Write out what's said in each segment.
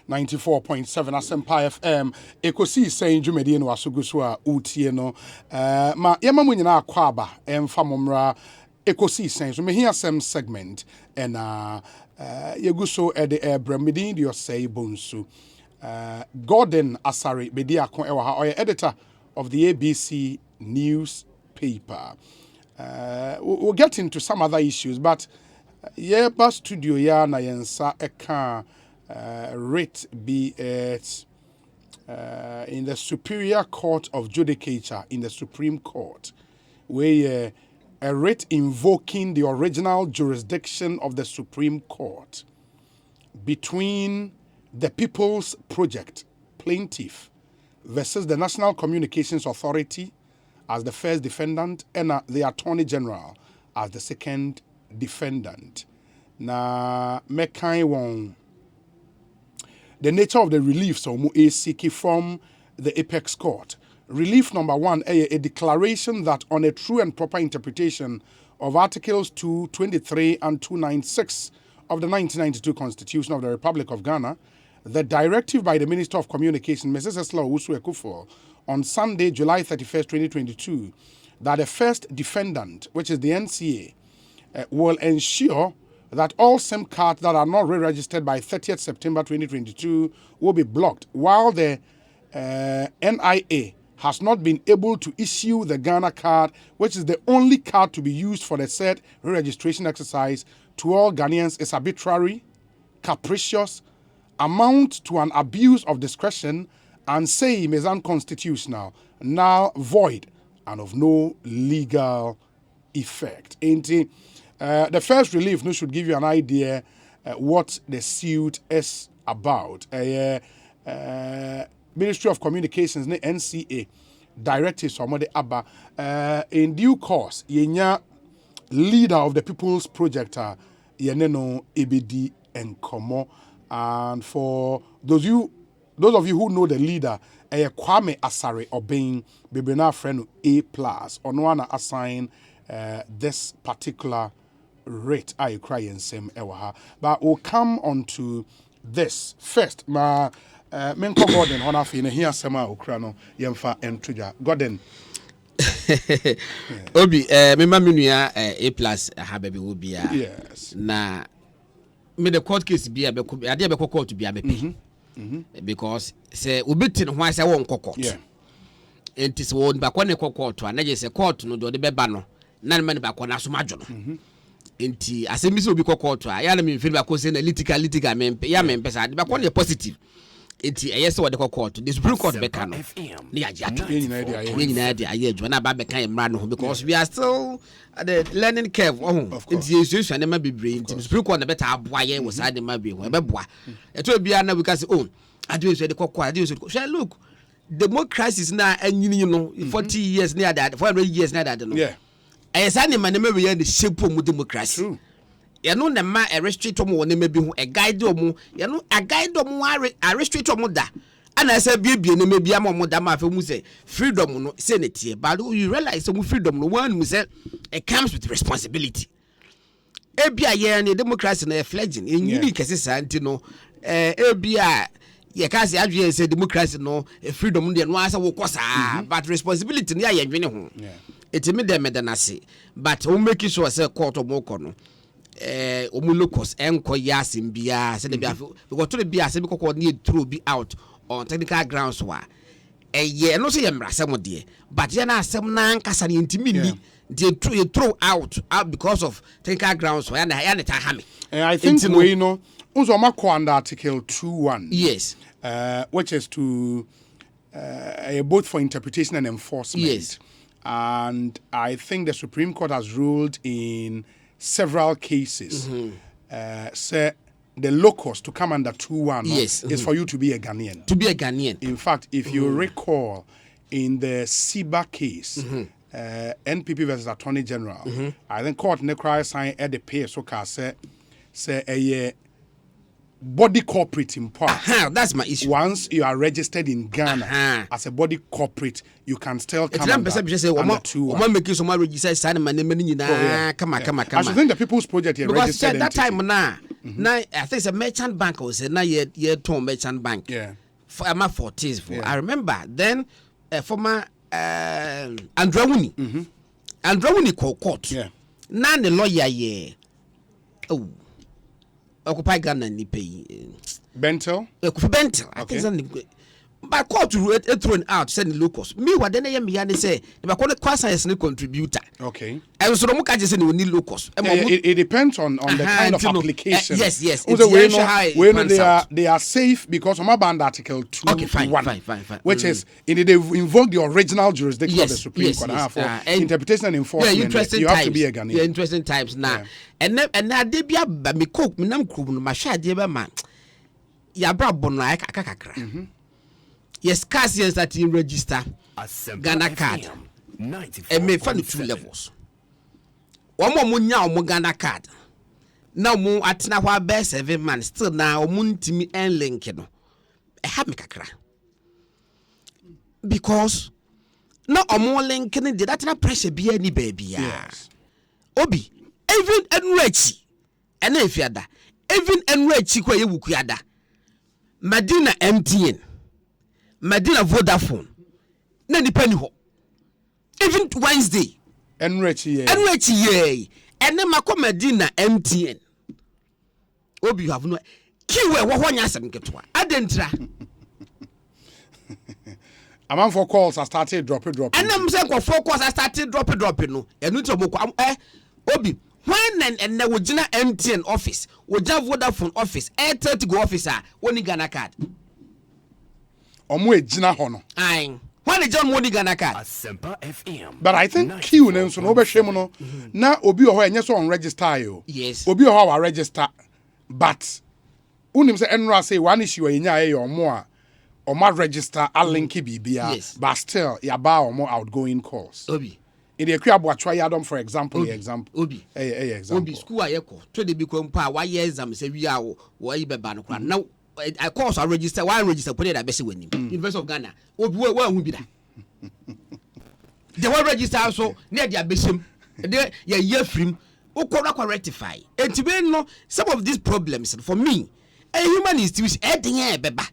94.7 Asempa FM. Ekosiisen M'Ahiasem no asuguswa utie no. Ma yema mu nyina akwaba emfa momra Ekosiisen so M'Ahiasem segment and yeguso e de bremidin de osei bonsu. Gordon Asare bedi akon ewa ha oye editor of the ABC newspaper. We'll get into some other issues, but yeah, studio ya na yensa eka writ be it in the Superior Court of Judicature in the Supreme Court, where a writ invoking the original jurisdiction of the Supreme Court between the People's Project plaintiff versus the National Communications Authority as the first defendant and the Attorney General as the second defendant. Na mekai won the nature of the relief so mu seeking from the Apex Court. Relief number 1, a declaration that on a true and proper interpretation of Articles 223 and 296 of the 1992 Constitution of the Republic of Ghana, the directive by the Minister of Communication, Mrs. Esla Owusu-Ekufo, on Sunday, July 31st, 2022, that the first defendant, which is the NCA, will ensure that all SIM cards that are not re-registered by 30th September 2022 will be blocked, while the NIA has not been able to issue the Ghana card, which is the only card to be used for the said re-registration exercise, to all Ghanaians is arbitrary, capricious, amount to an abuse of discretion, and same is unconstitutional, null, void, and of no legal effect. The first relief should give you an idea what the suit is about. Ministry of Communications, NCA, directives from the ABBA. In due course, yenya leader of the People's Project, yeneno EBD and Komo. And for those of you who know the leader, Kwame Asare Obeng, Bibina friend A+, on one assign this particular rate. I cry and same ewaha. But we'll come on to this first. Ma Menko Gordon, on afi ne here sema ukrano yemfa entruja. Gordon. Obi, me maminua A+ ha baby will be yes. Na me the court case be a ade be court be a be because say ubitin why say won court. Yeah. It is won back when court na je say court no do de beba no na man back na so madwo no. Enti asemi se obi court ya na me feel back say na political me ya me pesa de back on positive. Enti yes what the court the Supreme Court be kan no na ya jato nyina dia aye adwo na ba be kan emra no because we are still at the learning curve enti yesu na ma bebre enti Supreme Court na better aboaye wo sa de ma be ho be boa eto bia na we ka say oh ade yesu de court ade yesu look democracy na anyini no 40 years na that 400 years na that no yeah ayesa ne ma na we the shape of democracy. True. Yano na ma a restrict omo wona ma bi hu a guide omo yano a guide omo a restrict omo da ana say bie na ma bi am omo da ma fa mu say freedom no say na tie but you realize some freedom no one mu say it comes with responsibility e bia ye na democracy na fledging enyini kese santi no e bia ye ka say adwe say democracy no freedom no no asa wo kosa but responsibility no ya dwene ho etimi dem na say but we make sure say court omo ko no omulokos enko yasim bia se de bia because to bia se be kokko need throw be out on technical grounds wa ye no se ye mrasem de but ye na asem na nkasa ne ntimi ni de throw out because of technical grounds wa ya na ta ha me I think we know unzo makọ under Article 2.1 yes which is to both for interpretation and enforcement. Yes. And I think the Supreme Court has ruled in several cases, say the locus to come under 2.1 yes, is for you to be a Ghanaian. To be a Ghanaian. In fact, if you recall, in the Siba case, NPP versus Attorney General, I think court necry sign at the pay so say a body corporate in part. That's my issue. Once you are registered in Ghana as a body corporate, you can still come under 2.1. Make you some register sign my name. Come. I should think the People's Project here registered that time now. Now I think it's a merchant bank. I was saying now year 2 merchant bank. Yeah. For my 40s. I remember then former Andrawuni. Andrawuni called court. Yeah. Now the lawyer Occupy Ghana ni pay. Bentel. Bentel. I think something. But court thrown out send locals. Me what then I me say the call it quasi as a contributor. Okay. And so muka just say we need locals. It depends on the kind of application. Yes. They are safe because of my band article 2 okay, fine. Which is they invoke the original jurisdiction of the Supreme Court. For interpretation and enforcement, you have to be a Ghanaian. Yeah, interesting times now. And now they be a me cook me nam krum ma sha de be man. Ya bra bono akakakra. Yes, Cassians that you register Ghana card. And may find 2 levels. One more munya Ghana card. Now mo atina wa be 7 man still now muntimi en link no. E ha me kakra. Because now omo link ni de that na pressure be any baby ya. Yes. Obi even enrechi ena efiada. Even enrechi kwa ye wukuada. Madina MTN. Medina Vodafone. Na ni penny ho. Even Wednesday. Enrichi ye. And then mako Medina MTN. Obi you have no. Kiwe wo ho nyasem ketwa. Adentra. Amount for calls I started dropping. And I'm saying for calls I started dropping no. Enu to moko Obi when and na wo gina MTN office, wo ja Vodafone office, Airtel to go officer, woni Ghana card. Omo ejina ho no. Aye. When the John Woni Ghana card. But I think Q name so no be hwem no. Na obi ho enye so on register yo. Yes. Obi ho wa register. But unim say enra say one issue enya e omo a omo register a link bibia. Yes. But still ya ba omo outgoing calls. Obi. In the Akwa Boatwa Yadom, for example, Obi. Example. Obi school ayeko. To the be kompa 1 year exam say we are wo yi beba no kra. Now I course I register. Why register? Put it at best when University of Ghana. Obi where who be that? The one register also near their besim. There ya year film. O correct rectify. And to be no some of these problems for me, a human is to be beba.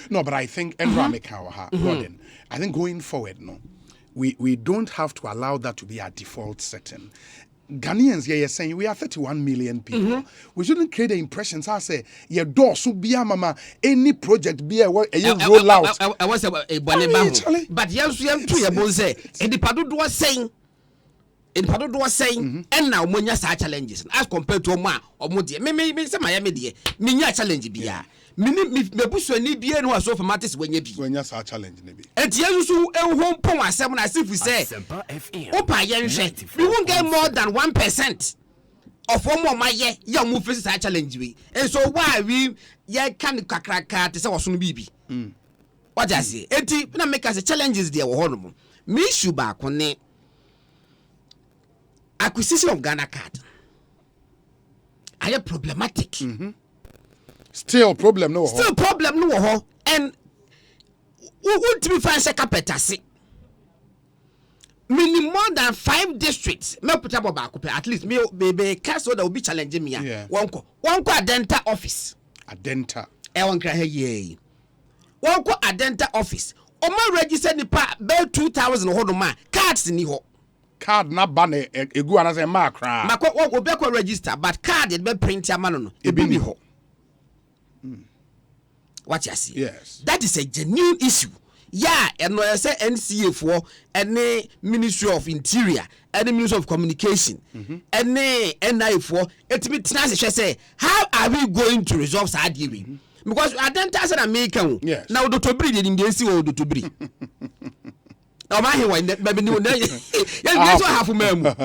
No, but I think Gordon, I think going forward, no, we don't have to allow that to be our default setting. Ghanaians, you're saying we are 31 million people. We shouldn't create the impressions. I say, your door should be a mama, any project be a roll out. I was a bonnet, but yes, we have 2 years. Say, and the Padu was saying, and now when you start challenges, as compared to Oma or Moody, maybe some Miami, me challenge be ya. Me push any beer no so for matters when you challenge maybe. And yes, you home pon asem as if we say Opa yenhwe. We won't get more than 1% of one my year young move face challenge we. And so why we can kakraka to say was no bibi. What I say? Enti na make us challenges there wo me issue back on acquisition of Ghana card. I am problematic. Still problem no. And who to be fancy capetasi. Meaning more than 5 districts. Me put up back at least me be castle that will be challenging me. One ko Adenta office. Adenta. E won kra ye. One ko Adenta office. O ma register ni pa be 2000 ho do ma cards ni ho. Card na bane egu ana say ma kra. Ma ko obi ko register but card it be print ya no. E bi ni ho. What you see? Yes. That is a genuine issue. Yeah, and no say NCA for any Ministry of Interior, any Ministry of Communication, any NI for it me say how are we going to resolve that dealing? Because I don't answer American. Yes. Now the Tobri didn't get see all the Tobri. Now my one maybe no yes half memo.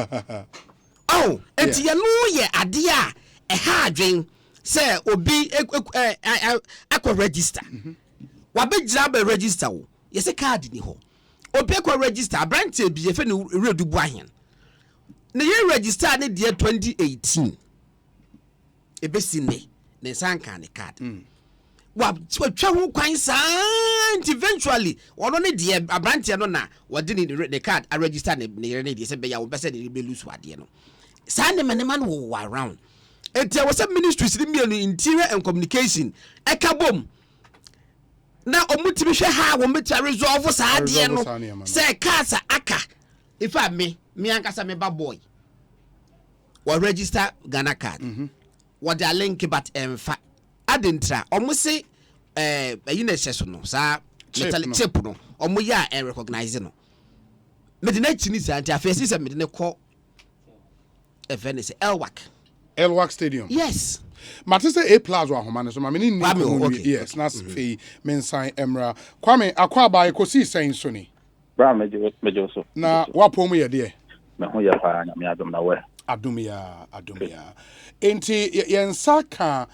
Oh, and you know yeah adia a hard drink. Say obi akwa register. Wabe jaba register wo. Yese card ni ho. Obi akwa register branch bi ye fe no redu bu ahen. Na ye register ne de 2018. Ebesi ne sanka ne card. Wa twa ho kwan sant eventually ono ne de branch no na wode ni the card a register ne de se be ya wo be se ne be lose wade no. Sa ne man wo around. enti I was a ministries ni me interior and communication eka bom na omutimi hwe ha wo meti resolve sa ade no say kasa aka if I me ankasa me ba boy or register Ghana card what they link but emfa adentra omo se you know so no sa metal chip no omo ya recognize no me de na chini sa anti afesi se me de ne call event say Elwak Stadium. Yes. Matisse A plus wa homa so ma me ni yes na fe mensan emra Kwame akwaba Ekosiisen so ni bra mejo so na wapom ye de me ho ya pa na me adom na we adumia enti yensa ka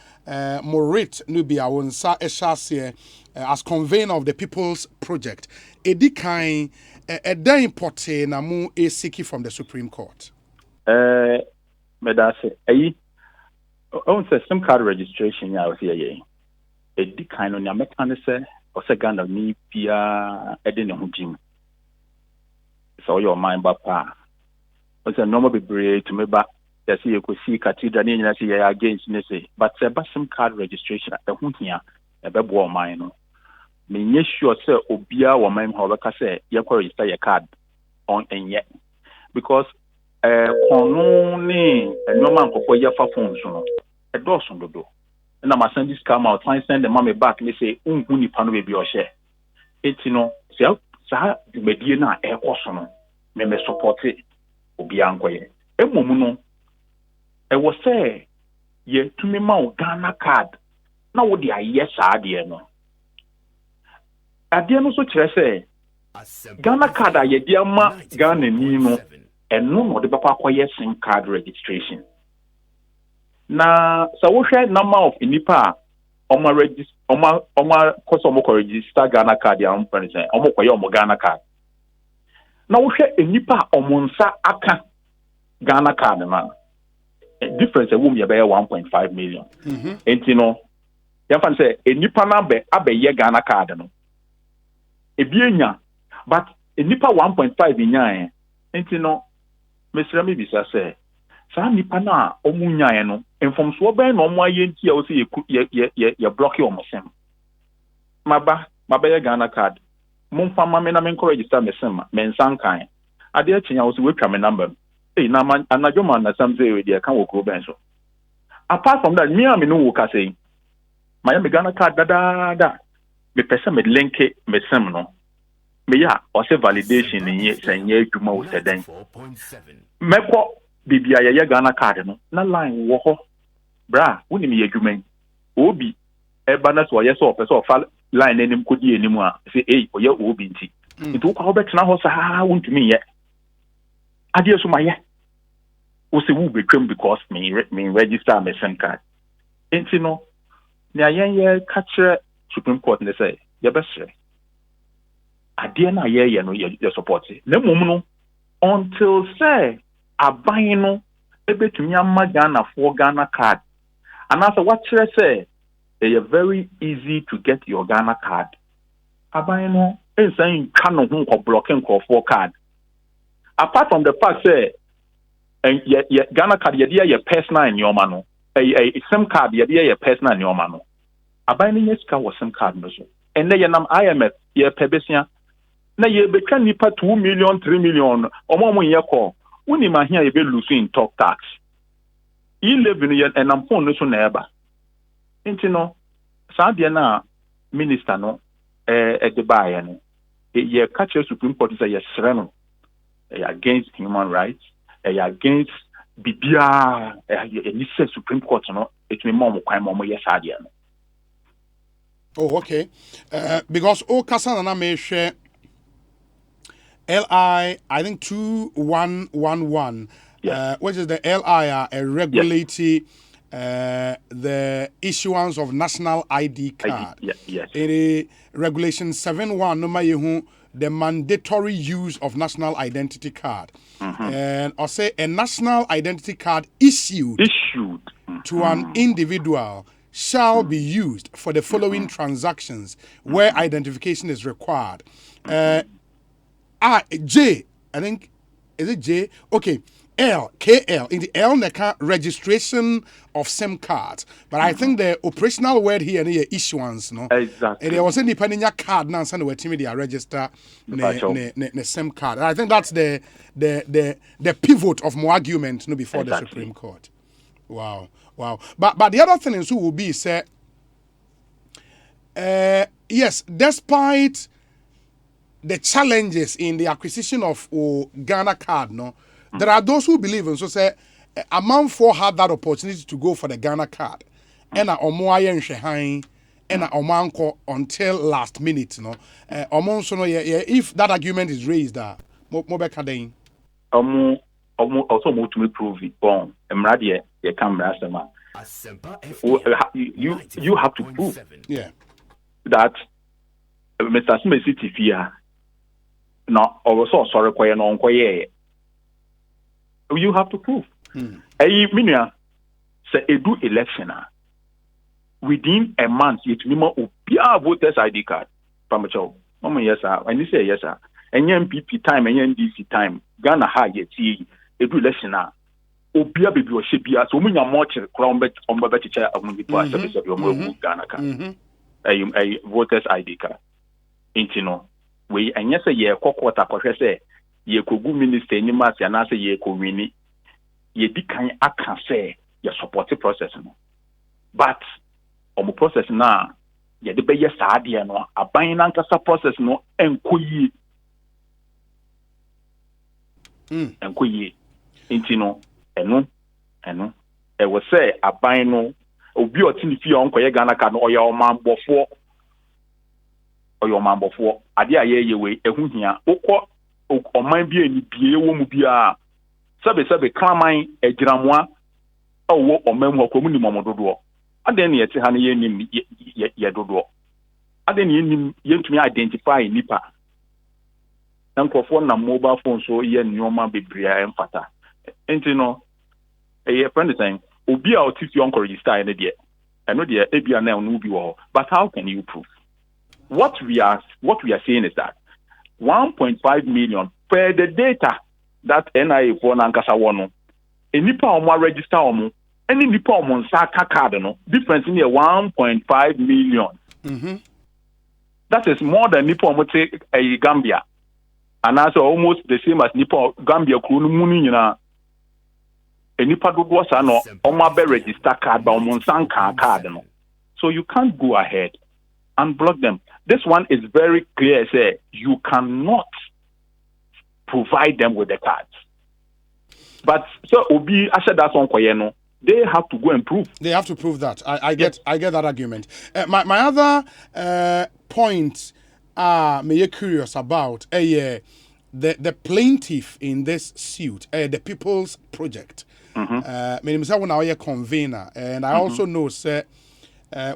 morit no bia wonsa ehase as convener of the people's project edikan dan importe na mu esiki from the Supreme Court medase ayi on say SIM card registration ya was here edikan no nya meka ne se o se Ghana ni bia ede ne ho jim so your mind ba pa o se normal be brave to me ba yes you could see cathedral ni nyina say against ne say but say SIM card registration e ho hia e be bo mind no me nye sure say obia wo mind ho be ka say ye ko register your card on enye because kono ni enoma nkofo ye fa phone so no e do so dodo na ma send this come out send the mommy back me say unhu nipa no be bi o she eti no sa medie na e koso no me support obi ankoye emom no e wo say ye tumi ma o Ghana card na wo de aye sa de no ade no so kire say Ghana card aye de ama Ghana ni no eno no de papa akoye SIM card registration na so wo hwe number of nipa oma register oma koso mo register Ghana card ya mpanse omo koye omo Ghana card na wo hwe nipa omonsa aka Ghana card man difference e wum ye be 1.5 million enti no ya fan say nipa na be abeye Ghana card no e bienya but nipa 1.5 nya enti no mesra me bisa say sa nipa na omunya no informso be na omo aye ntia o say ye block your mosem maba ye Ghana card mumfa mame na me register me sem me nsankan ade achinya o say we twa me number na man anajo man na some say we dey kan wo ben so apart from that me am no wo ka say my Ghana card da me pese me link me sem no me ya o say validation ni sanye adwuma wo seden meko bibia ye Ghana card no na line wo ho bra woni me adwuma obi eba na so ye so pese o fa line enim kodi enim a say o ye obi nti nti wo betena ho sa wontumi ye ade so maye o se wo betwam because me register my SIM card enti no na ye catch Supreme Court ne say ye besre ade na ye no ye support na mum no until say aban no ebetumi amma Ghana for Ghana card and as what say it's very easy to get your Ghana card aban no saying can no ho blocking for card apart from the fact say and Ghana card ye personal in your mano a SIM card ye personal in your mano aban no yes ka was SIM card no so and ye nam IMF ye pebesia na ye betwa nipa 2 million 3 million omo ye call woni ma hia ye be lose in talk tax 11 ye enam phone no so na eba enti no sa de na minister no de bae no ye catch Supreme Court say ye sre no against human rights against bibia any Supreme Court no it me mom kwan mom yes ade no. Oh, okay. Because all Kasana na me share LI, I think 2111, which is the LI regulating the issuance of national ID card. Yes. It regulation 71 no matter the mandatory use of national identity card. And I say a national identity card issued to an individual shall be used for the following transactions where identification is required. J, I think, is it J? Okay. KL in the L NECA registration of SIM cards, but I think the operational word here is issuance, no. Exactly. And there was any depending your card now, so we they register the SIM card. And I think that's the pivot of more argument, no, before the Supreme Court. Wow. But the other thing is who will be say, yes, despite the challenges in the acquisition of Ghana card, no. There are those who believe and so say a man for had that opportunity to go for the Ghana card. And a omoaye nhwehan and a omanko until last minute, no. Omonso no if that argument is raised that mo beka den. Also more to prove it bon. Emradie ye camera sema. You have to prove that Mr. Smith City fear. No, also sorry kwa no nkoye. You have to prove. Minia say edu election within a month it minimum obia voters ID card. Pamacho. Mama yes sir. And you say yes sir. And MPP time and NDC time. Ghana ha yet edu election obia baby o shebia so munya much crown bet on baba teacher among the people service of your Ghana card. A voters ID card. Intino. We and yes ye kokota kohwe say ye kogu minister ni mas ya na say ye ko wini ye di kan aka say ye support process no but omo process na ye de be ye saa de no aban na nkasa process no enkoyi enkoyi intino eno e wo say aban no obi otini fi onkoye Ghana ka no oya omambofo ade aye we ehu hia ukọ oman bi eni bie wo mu bia sebe kraman egiramwa owo oman ho ko mu ni momododo ade ne yete ha ne ye nim ye dodo ade ne nim yentumi identify nipa na nkofo na mobile phone so ye nyoma bebria emfata enti no eye friend saying obi a otifi on register ene de eno de ebia na no bi wo but how can you prove what we are saying is that 1.5 million per the data that NIA for Nankasa wono. A nipa omo register omo. Any nipa omo nsaka card no. Difference in here 1.5 million. That is more than nipa omo take a Gambia. And also almost the same as nipa Gambia kunu muni nyina. A nipa dodo sa no omo be register card ba omo nsanka card no. So you can't go ahead and block them. This one is very clear. Say you cannot provide them with the cards. But so Obi, I said that's on Koyeno. They have to go and prove. They have to prove that. I get that argument. My other point, may you curious about the plaintiff in this suit, the People's Project. My name is a convener, and I also know, sir.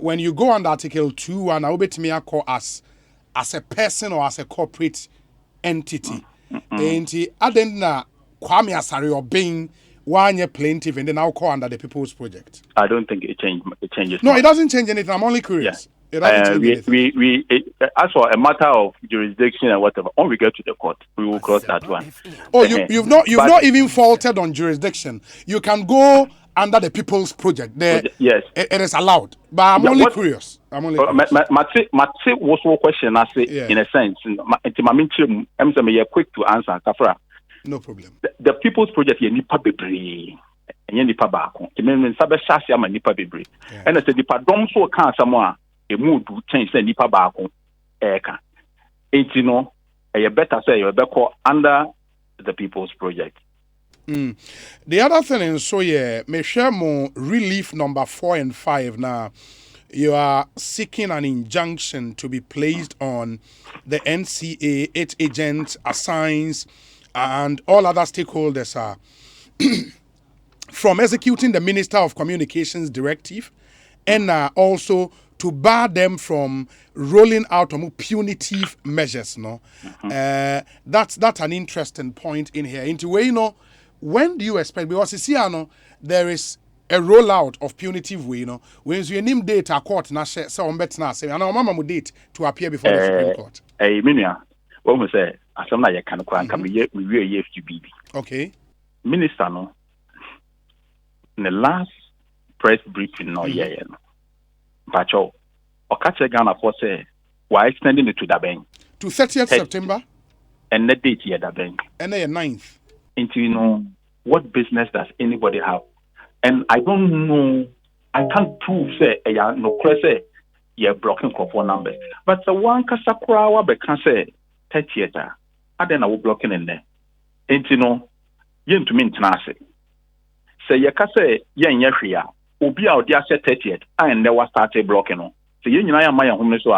When you go under Article 2, and I will bet me a call as a person or as a corporate entity. And Adena Kwame Asari or being 1 year plaintiff, and then I'll call under the People's Project. I don't think it changes. No, it doesn't change anything. I'm only curious. Yeah. It doesn't change anything. As for a matter of jurisdiction and whatever, when we get to the court, we will cross that one. Oh, you've not even faulted on jurisdiction. You can go under the People's Project. Yes. It is allowed. But I'm only curious. Matse was one question I say in a sense. I'm quick to answer. Kafra. No problem. The People's Project is nipa bebre. And nipa baako. It means sabe shasi ama nipa bebre. And I said nipa dom so kan samoa e mood change say nipa baako eka. Enti no e better say you be call under the People's Project. The other thing is so me share more relief number 4 and 5 now. You are seeking an injunction to be placed on the NCA, its agents, assigns, and all other stakeholders are from executing the Minister of Communications directive, and also to bar them from rolling out punitive measures. No, that's an interesting point in here. Into where when do you expect? Because you see, there is a rollout of punitive way, when you name data court na share so on bet na say and our mama date to appear before the Supreme Court. Minia, what we say, as some like can we FGB. Okay. minister no in the last press briefing no yeah no pacho okache Ghana for say why extending it to the bank to 30th September and the date here the bank and then 9th. into what business does anybody have? And I don't know, I can't prove say no say you're blocking for numbers, but the one kasakura wa be can say 30th and then I will blocking in there. Into yen to mean tenase. Say you can say yen yeshia obi out there say 30th and never started blocking no. So yen na my home so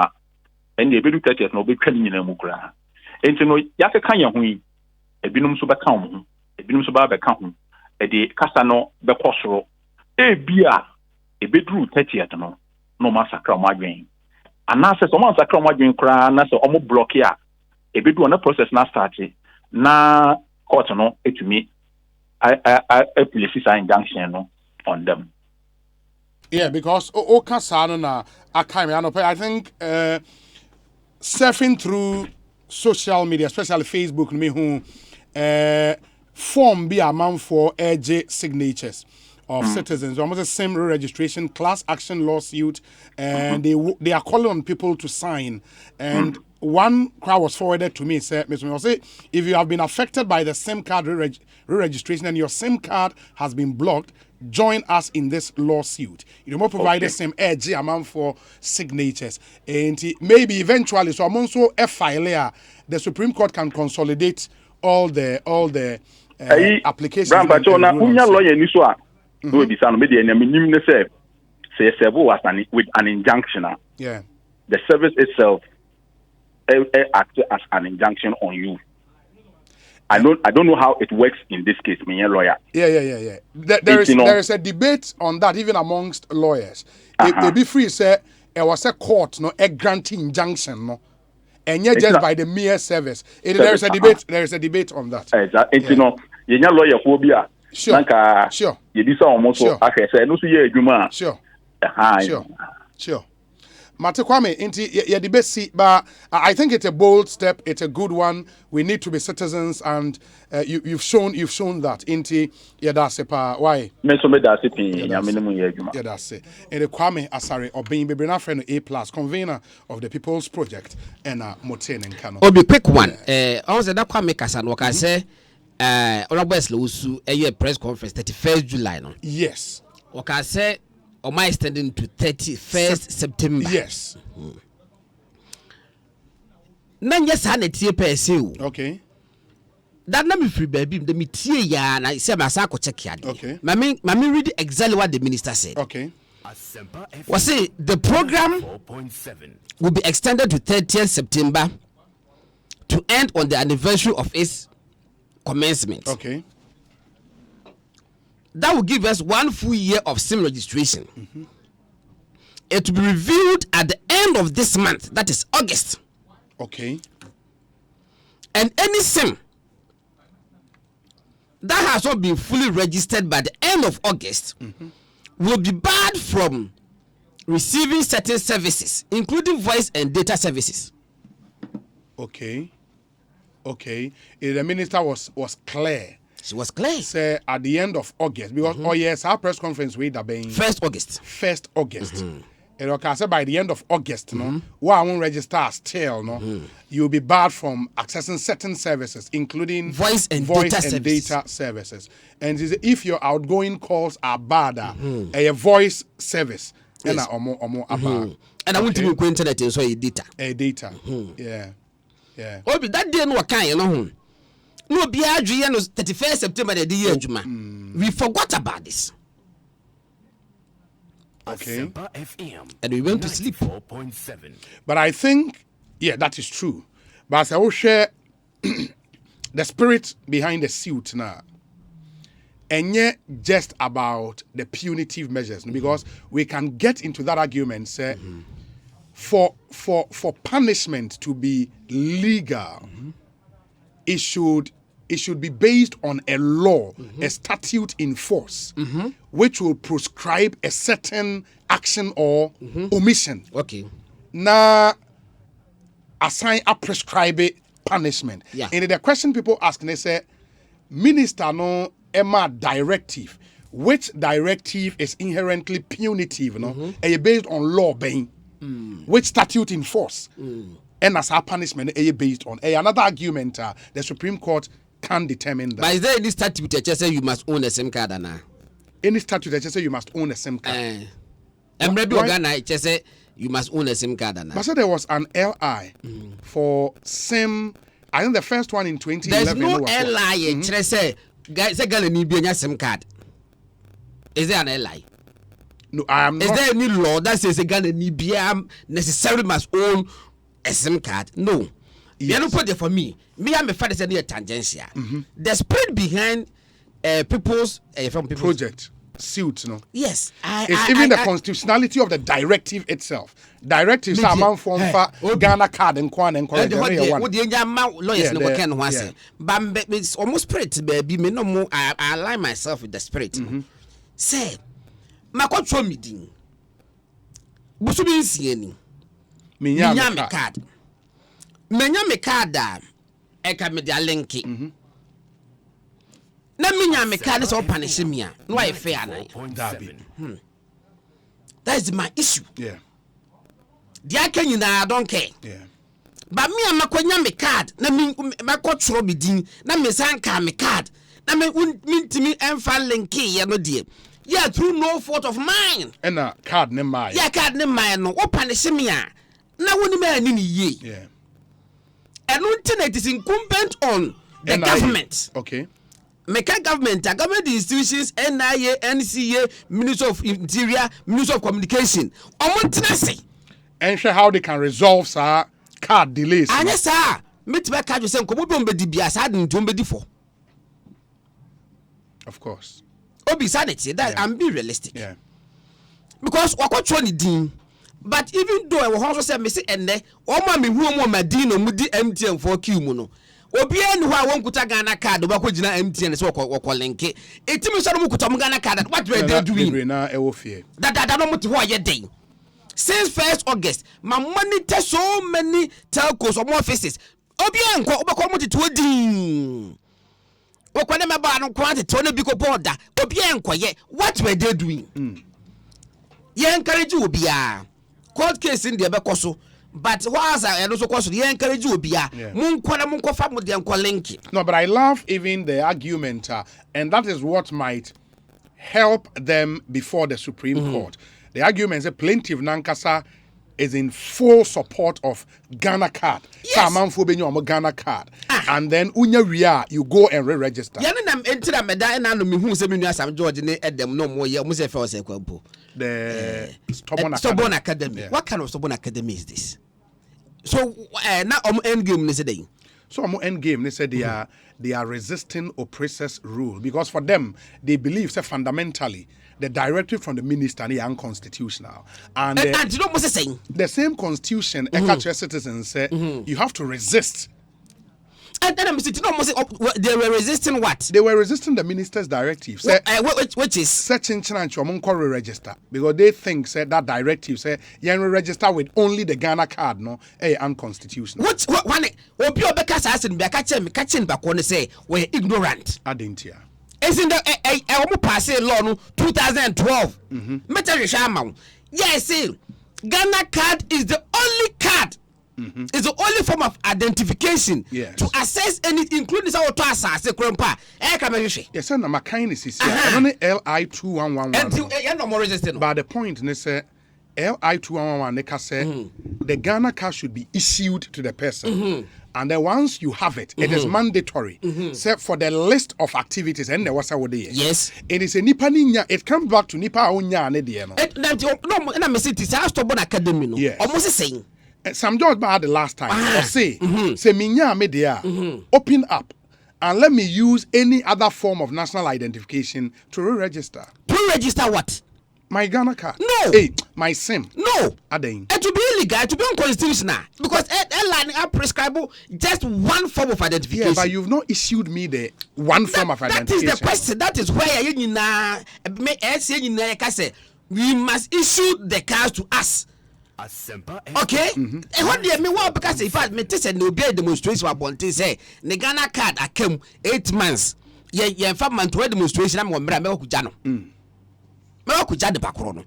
and the bedu 30th no be training in mukra. Into yaka kan ye hu ebinum so beka ho ebinum so ba beka ho e de kasa no be kosoro e bia e bedru 30th no masakra mo adwen anase so mo masakra mo adwen kra na so omo block ya e bedu na process na start na court no etumi I police injunction no on them. Yeah, because Okasano na I think surfing through social media, especially Facebook, me who form be a man for AJ signatures of citizens, almost the same registration, class action lawsuit, and they are calling on people to sign. And one crowd was forwarded to me, said, Mr. Say, if you have been affected by the SIM card re-registration and your SIM card has been blocked, join us in this lawsuit. You know, provide the same edge amount for signatures. And maybe eventually, so I'm also a file the Supreme Court can consolidate all the applications. Grandpa, lawyer ni so no be sound media na minim ne say serve was with an injunction. Yeah. The service itself acts as an injunction on you. I don't know how it works in this case, me lawyer. Yeah. There is a debate on that even amongst lawyers. They be free say there was a court a granting injunction no. And yet just by the mere service. There is a debate. There is a debate on that. Exactly. You lawyer phobia. Sure. You do so almost so say no so ye adwuma. Sure. Mate Kwame, your debate see, but I think it's a bold step. It's a good one. We need to be citizens, and you've shown that. Inti that's it. Why? Me that's it. Minimum ye adwuma. That's it. And the Kwame Asare Obin Bebrina friend A+, convener of the People's Project, and Moten and Kano. Obi quick one. Also that Kwame Kasan waka say Honorable Slowsu a press conference 31st July no. Yes. Waka say or my extending to 31st September. Yes. Nan yes ha na tie per se o. Okay. That na me free baby the me tie ya na say ma sa ko check ya. Okay. Mami read exactly what the minister said. Okay. Was say the program will be extended to 30th September to end on the anniversary of its commencement. Okay. That will give us 1 full year of SIM registration. It will be reviewed at the end of this month, that is August. Okay. And any SIM that has not been fully registered by the end of August will be barred from receiving certain services, including voice and data services. Okay. The minister was clear. She was clear. Say at the end of August, because our press conference we that being 1st August. And okay, say by the end of August, no, why won't register still, no, you'll be barred from accessing certain services, including voice and data services. And if your outgoing calls are barred, a voice service, and Yes. or more about. And I want to be go internet and so data. Data. Yeah. Obi that day no kan you know. No be adwe no 31st September the year adwuma. We forgot about this. Okay. And we went to sleep. But I think, that is true. But as I will share the spirit behind the suit now, and yet just about the punitive measures, because we can get into that argument, say, for punishment to be legal, it should be based on a law, a statute in force, which will prescribe a certain action or omission. Okay. Now, assign a prescribed punishment. Yeah. And the question people ask, they say, Minister no Emma directive, which directive is inherently punitive, based on law being, which statute in force, and as our punishment based on. Another argument, the Supreme Court can determine that. But is there any statute that just say you must own a SIM card now? Any statute that just say you must own a SIM card? And maybe Ghana just say you must own a SIM card now. But so there was an LI for SIM. I think the first one in 2011. There's no LI. Just say Ghana need be a SIM card. Is there an LI? No, I am not. Is there any law that says a Ghana need be necessarily must own a SIM card? No. You don't put it for me. Me and my father said near tangential. The spirit behind people's project suit, no. Yes, it's even the constitutionality of the directive itself. Directives are man for Ghana card and Kwan and What the lawyers no can once. But it's almost spirit, baby. Me no more. I align myself with the spirit. Say, my control meeting. Busu be sieni. Minya me card. Menya me card da. Eka me dia linki. Na minya me card so punish me a. No I fair na. That is my issue. Yeah. Dia kan I don't care. Yeah. But me am makonya me card. Na me makotro me din. Na me sanka me card. Na me ntimi emfa linki ye no die. Yeah, through no fault of mine. And a card ne mine. Yeah, card ne mine no. O punish me a. Na woni me ani ni ye. Yeah. And it is incumbent on the government. Okay. Make government, government institutions, NIA, NCA, Minister of Interior, Minister of Communication. And show how they can resolve sir card delays. And yes, sir. Meet back card you say come be bias hadn't to be for. Of course. Obi sanity that I'm be realistic. Yeah. Because what din. But even though I will also say, Missy, and there, all my who my dino mudi MTN for Kumuno. Obien who I won't put a Ghana card, the Bakujina MTN so calling it. It means I put on Ghana card. What were they doing? That I don't want to why a day. Since 1st August, my money test so many telcos or more faces. Obien, Obacomo to a ding. What when I'm about quantity, Tony Bico border. Obien, quiet. What were they doing? You encourage you, be court case in the Becoso, but was I also cause the encourage you be No, but I love even the argument, and that is what might help them before the Supreme Court. The argument is a plaintiff Nankasa is in full support of Ghana card. Yes. Ghana card. And then unya ria, you go and re-register. The Stubborn Academy. Yeah. What kind of Stubborn Academy is this? So now end game they say. So end game they say they are resisting oppressors' rule because for them they believe say fundamentally the directive from the minister is unconstitutional. And you know what I'm saying? The same constitution citizens say you have to resist. And then they were resisting what? They were resisting the minister's directive. Which is searching register because they think say that directive say you register with only the Ghana card no unconstitutional. What one Obiobeka asking be catching back when say we're ignorant. Adentia. Isn't the pass law no 2012. Yes, Ghana card is the only card. It's the only form of identification to assess anything, including our to assess the grandpa. Yes, and my kindness is only LI 2111. But the point is say LI 2111 they say the Ghana card should be issued to the person. And then once you have it, it is mandatory. Except for the list of activities and the wasa wode. Yes. It is a nipa ninya. It comes back to nipa onya ne de no. No, and I'm saying this is Stubborn Academy no. Yes. Almost saying. Some George had the last time. Or say minya media open up and let me use any other form of national identification to re-register. To register what? My Ghana card. No. Hey, my SIM. No. Adain. It will be illegal. It will be unconstitutional because airline are prescribable just one form of identification. Yeah, but you've not issued me the one form of identification. That is the question. That is why we must issue the cards to us. Okay? What do you mean? Well, because if I met this and no be a demonstration about this, say, the Ghana card I came 8 months. ye fa man to demonstration am womra me ko no me ko de bakoro no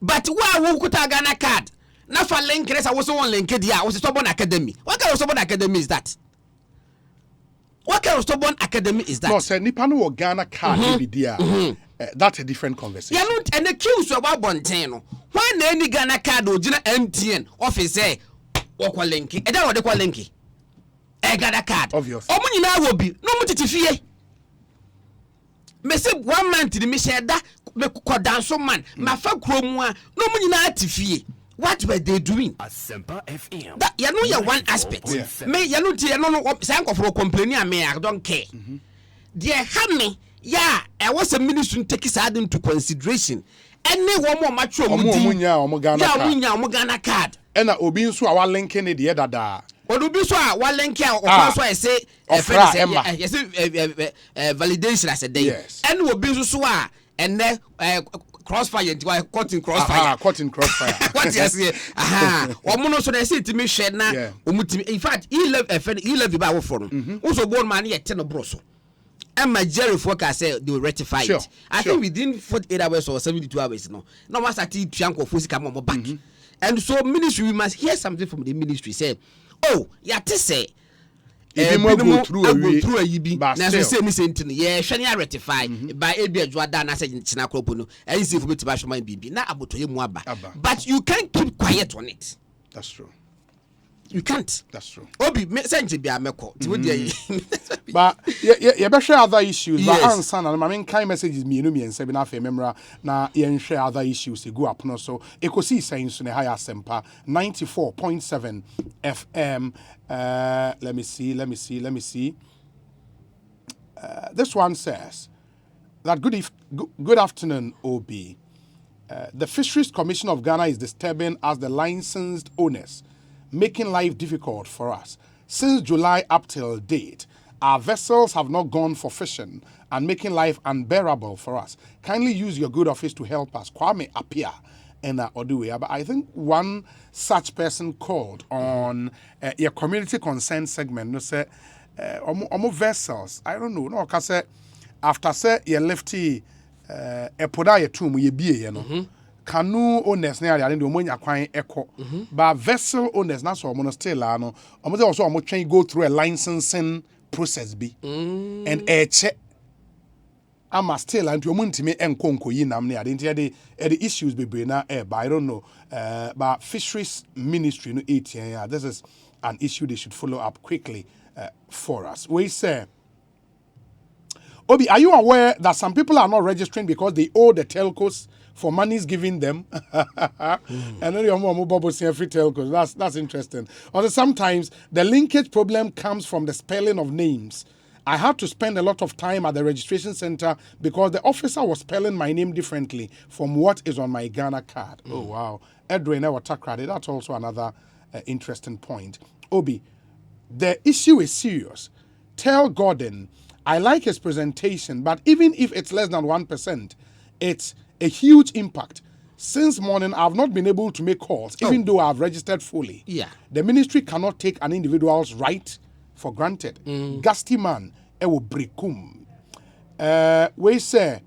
but wo kuta Ghana card na fa link resa wo so won link dia wo stubborn academy what kind of stubborn academy is that? What kind of stubborn academy is that? No, sir, nipa no Ghana card be there. That's a different conversation. Yeah, not and the queues about Bonteno. Why any Ghana card or Gina MTN office say Wakwa Linky? And that what they call Linky. A Ghana card. Obvious. Oh, money now will be no mutifie. Me say 1 month to the Michelle that me could dance so man. My fuck cromwa, no money now tifie. What were they doing? Asempa FM. That you know, one aspect. Me, you know, sank of complaining, me, I don't care. Dear Hammy, yeah, I was a minister take his ad into consideration. Any one more mature Ghana card. And Obi so our linking it the other da. Or do be so one link here, or I say, validation as a day. Yes. And will be so, and then crossfire, caught in crossfire. Caught in crossfire. What you say? Aha. Or mono so they say to me, shed now. In fact, he left the Bible for him. Also, born money at 10 broso. And my Jerry forecast said they will rectify it. I think within 48 hours or 72 hours. No one's at the Pianco Fusika Momo back. And so, ministry, we must hear something from the ministry. Say, oh, yeah, to say. Go through a yibi. Now, say, Miss Anthony, yeah, Shania rectify by Abia Jordan. I said, Chinakropono, and you see for me to bash my baby. Now, about to him, but you can't keep quiet on it. That's true. You can't. That's true. Obi, send to be a meko. But you better share other issues. Yes. But answer and I mean, kind messages me, and 7 half a member. Now, you share other issues. You go up no so. Ekosiisen M'Ahiasem 94.7 FM. Let me see. This one says that good afternoon, OB. The Fisheries Commission of Ghana is disturbing as the licensed owners, making life difficult for us. Since July up till date, our vessels have not gone for fishing and making life unbearable for us. Kindly use your good office to help us. Kwame Apia and Oduwe. But I think one such person called on your community concern segment. No say, omo vessels. I don't know. No, cause after say you lefty epoda ye tum ye bie ye no. Canoe owners na ya dey omonya kwan eko. But vessel owners na so omo still la no. Omo say also omo twen go through a licensing process bi. And check ama still and omo ntime enkonko yi nam na ya dey the issues be na but I don't know. But fisheries ministry no 18 yeah, this is an issue they should follow up quickly for us. We say Obi, are you aware that some people are not registering because they owe the telcos for monies given them? And then your mom bubbles free telcos. That's interesting. Also, sometimes the linkage problem comes from the spelling of names. I had to spend a lot of time at the registration center because the officer was spelling my name differently from what is on my Ghana card. Oh, wow. Edwin Ewatakrade, that's also another interesting point. Obi, the issue is serious. Tell Gordon, I like his presentation, but even if it's less than 1%, it's a huge impact. Since morning, I've not been able to make calls, even though I've registered fully. Yeah. The ministry cannot take an individual's right for granted. Gasti man, ewo brekum. We say,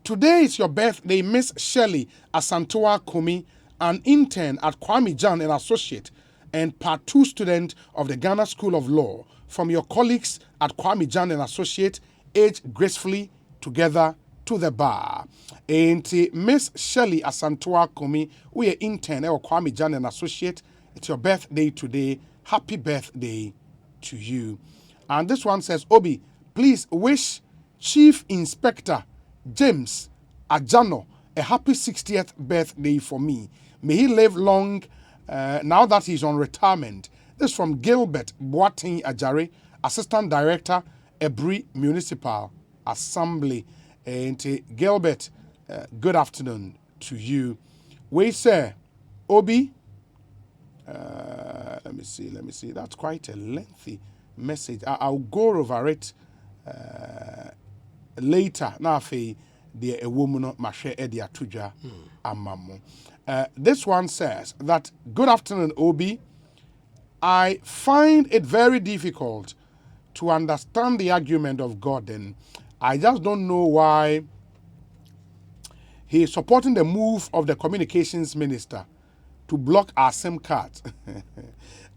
today is your birthday, Miss Shelley Asantua Kumi, an intern at Kwame Jan and Associate, and Part 2 student of the Ghana School of Law. From your colleagues at Kwame Jan and Associate, age gracefully together to the bar. And Miss Shelley Asantua Kumi, we are intern at Kwame Jan and Associate. It's your birthday today. Happy birthday to you. And this one says, Obi, please wish Chief Inspector James Ajano a happy 60th birthday for me. May he live long now that he's on retirement. This is from Gilbert Boating Ajare, Assistant Director, Ebri Municipal Assembly. And Gilbert, good afternoon to you. We say, Obi, let me see. That's quite a lengthy message. I'll go over it later. Now, the a woman mashe edia tuja amamu. This one says that, good afternoon, Obi. I find it very difficult to understand the argument of Gordon, I just don't know why he is supporting the move of the communications minister to block our SIM cards.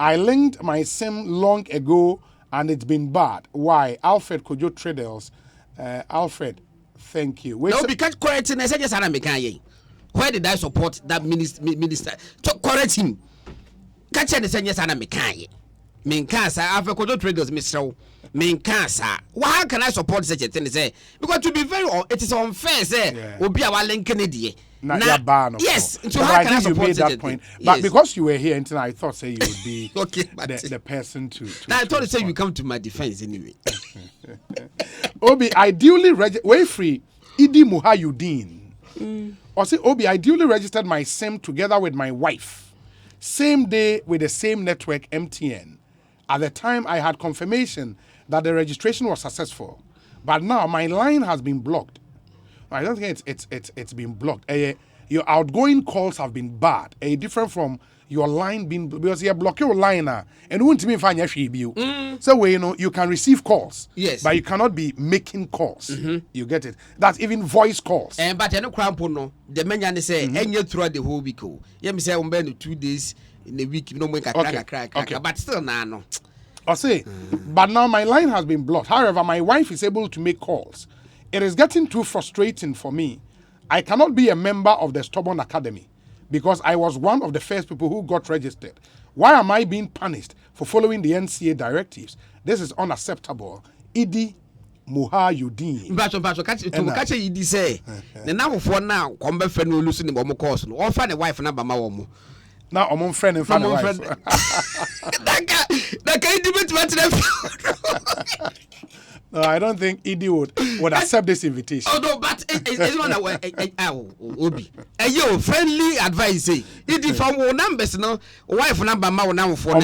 I linked my SIM long ago and it's been bad. Why? Alfred Kojo Tradels. Alfred, thank you. No, because correcting, I said, yes, I'm a where did I support that minister? To correct him. Catch and say, yes, I'm a Main cancer, Alfred Kojo Tradels, Mr. Main cancer. Why can I support such a thing? Say, because to be very, it is unfair, say, will be our link Kennedy. Yes, so how can I support that point? But because you were here until I thought say you would be okay, the person to I thought you said you come to my defense anyway. Obi ideally way free Idi M'Ahiasem. Or say Obi ideally registered my SIM together with my wife. Same day with the same network MTN. At the time I had confirmation that the registration was successful. But now my line has been blocked. I don't think it's been blocked. Your outgoing calls have been bad. Different from your line being because you block your line and won't even find you. So where you can receive calls. Yes. But you cannot be making calls. You get it? That's even voice calls. But no crampo no. The man say any throughout the whole week. Yeah, me say on 2 days in the week, no make a crack. But still no. I say, but now my line has been blocked. However, my wife is able to make calls. It is getting too frustrating for me. I cannot be a member of the Stubborn Academy because I was one of the first people who got registered. Why am I being punished for following the NCA directives? This is unacceptable. Idi M'Ahiasem. But catch Idi say, the now for now, come back for no losing the course. Or find a wife number my woman. Now I'm on friend and find a wife. That can debate. No, I don't think Idi would accept this invitation. Oh no, but it's one Obi. Yo, friendly advice. Idi from one numbers no, wife number ma now for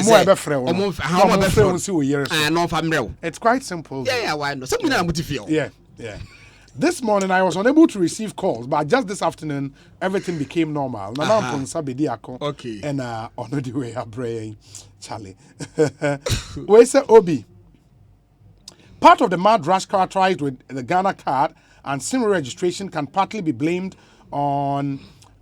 It's quite simple. Yeah, why no? Something I'm to feel. Yeah. This morning I was unable to receive calls, but just this afternoon everything became normal. Okay. And on the way I'm praying, Charlie. Where is Obi? Part of the mad rush characterized with the Ghana card and SIM registration can partly be blamed on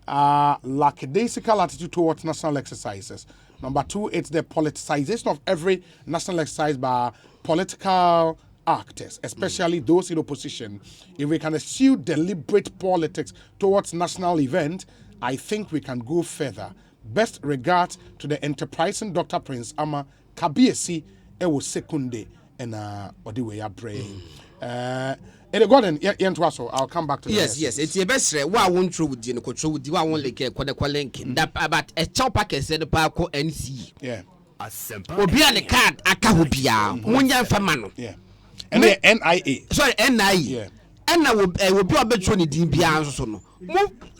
lackadaisical attitude towards national exercises. Number 2, it's the politicization of every national exercise by political actors, especially those in opposition. If we can eschew deliberate politics towards national event, I think we can go further. Best regards to the enterprising Dr. Prince Ama Kabiesi Ewo Sekunde. And or the way I pray. Gordon, I'll come back to yes. It's your best. Why won't true with the control with you? I won't like a link that about a chop packet said the parko NC. Yeah. Obi on the card, Akahubia, Munya Famano. Yeah. And the NIA. Sorry, NIA. Yeah. And I will be a bit on the DBA.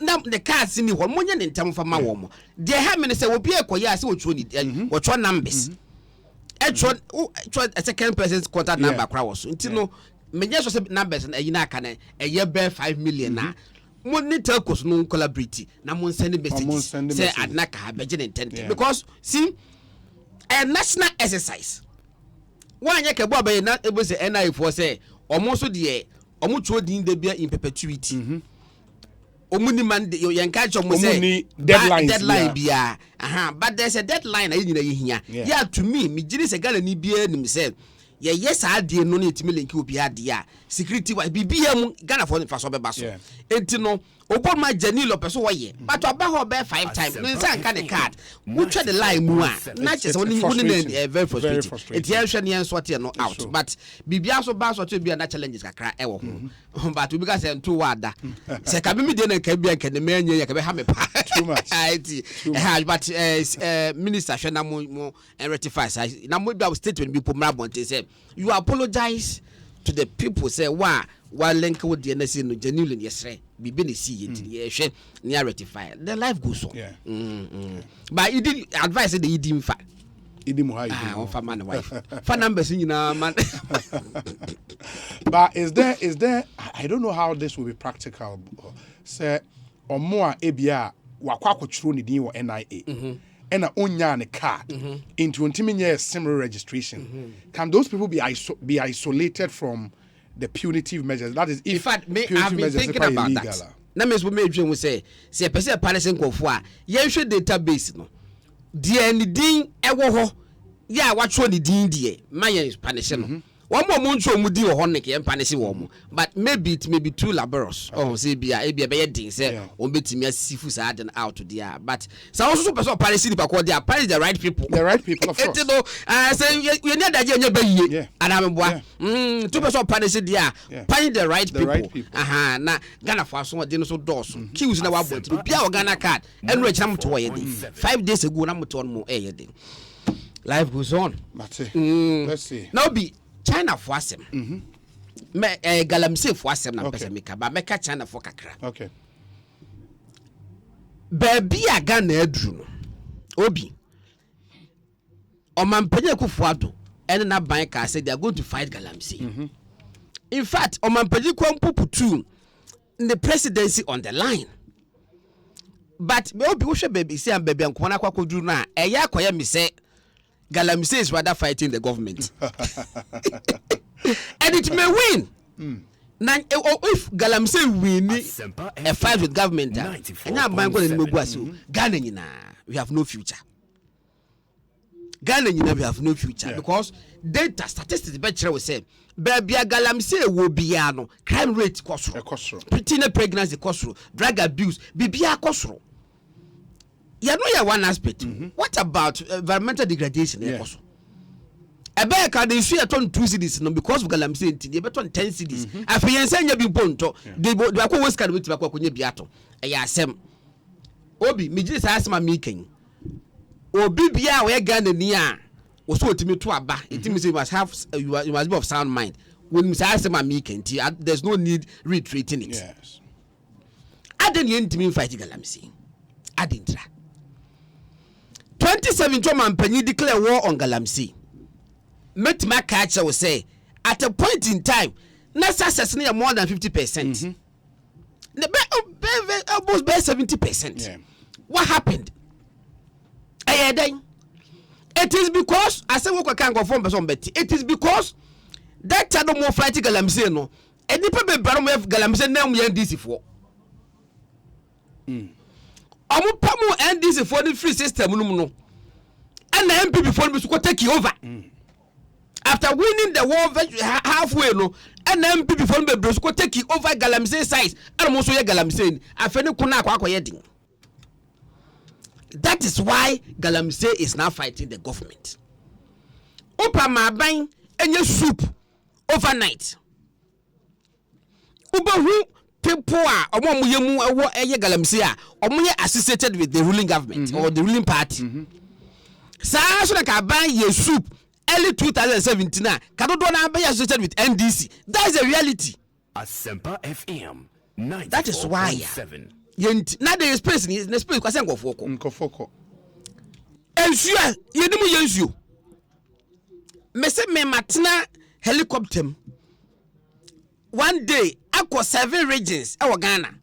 Now the cards in the one million in town for my woman. Dear Hammer will be a quayas which one numbers. A second person's contact number crowds. Until no, many numbers and a Yinakane, a year bear 5 million now. Money telcos no collaborate. Now, mon sending messages. Say, I'd not have been intended. Because, see, a national exercise. One year, Kababa not able to say, NI for say, almost the year, almost in the beer in perpetuity. Omuni man you catch say deadline bia but there's a deadline here. Yeah, to me jiri se gala ni bia nim say yes adie no na etimi link obi adie security wa bibia mu Ghana for so be baso enti no obo ma Janilo peso waye but oba ho be 5 times no say kan the card mutwa the line mu a na che se woni very frustrating enti ya hwe ne enso te no out but bibia so ba so to bia na challenges kakra e wo ho but we because ento wada se ka me de na ka bia ka ne manye ya ka be ha me pa too much but minister hwe na mo rectify na mo bia statement bi pomra bonte say you apologize to the people say why link with the NSC no genuine yesterday bibi ne see ye near rectify the life goes on. But you did advise the Idi mfa Idi M'Ahiasem on fa man wife fa numbers nyina man. But is there I don't know how this will be practical say omo a ebia wakwa kwotro ne din wo NIA and a onya card into a similar registration. Can those people be isolated from the punitive measures? That is, if in fact, punitive I've been thinking about illegal, that. Na me so me dwen say a person parison kofo a ye hwe database no de ni din ewo ho ya watcho ni din de maye punish no one more nso mu di ho ne ke punish wo mo, but maybe it may be too laborious. Oh, say bia e bia be din say on betimi asifu sa den out there, but so also person punish ni pa ko they punish the right people, of course. It no say you need that you be yie anamboa two person punish there punish the right people. Aha na Ghana for so de no so doors queues na wa bot bia o Ghana card enu e kira moto ye din 5 days ago na moto no mo ye din. Life goes on. Let's see. Now be China for asem. Me galamsey for asem na pese meka ba meka China for kakra. Okay. Baby a Ghana edru no. Obi. Omampanye Kufuado and na ban ka say they are going to fight galamsey. In fact, Omampanye Kwampuputu the presidency on the line. But me obi wo hwe baby say am baby anko na kwakodru na eya akoya me say galamsey is rather fighting the government. And it may win. Now, if galamsey win a fight with government, Ghana, we have no future. Ghana, we have no future because data statistics better will say, baby, galamsey will be crime rate cost, preteen pregnancy cost, drug abuse, BBA cost. You know, one aspect. What about environmental degradation? Ebe ka dey share ton 2 cities no because of galamsey they beton 10 cities. Afiyense nya bi ponto. They akọ West Card with akọ nya bi ato. Eya asem. Obi mejiri sa asem amikan. Obi bia we Ghana ni a wo so otimi to aba. Etimi say you must be of sound mind. When say asem amikan there's no need retreating it. Yes. Aden ye ntimi fight galamsey. Adentra. 2017 man panyi declare war on galamsey. Met my catcher will say at a point in time, not success near more than 50%. Almost by 70%. What happened? It is because I said we can't go from person Betty. It is because that child more fighting galamsey no. And the people baron of galamsey now we NDC for. Amu pamu NDC for the free system no. And the MP before me to take you over. After winning the war halfway no, and then people from the Bros go take over galamsey size. And also ye galamsey. Afeni kuna kwa yeding. That is why galamsey is now fighting the government. Opa ma ban enye soup overnight. Uba who people are omo yemu ewo eye galamsey a omo ye associated with the ruling government or the ruling party. Sa so na ka ban ye soup early 2017 Kadodo na be associated with NDC. That is a reality. Asempa FM 94.7. That is why now there is space in the space kwase nkofoko. Ensua yenimu yensuo. Mese me matena helicopter. One day akọ 7 regions e Ghana.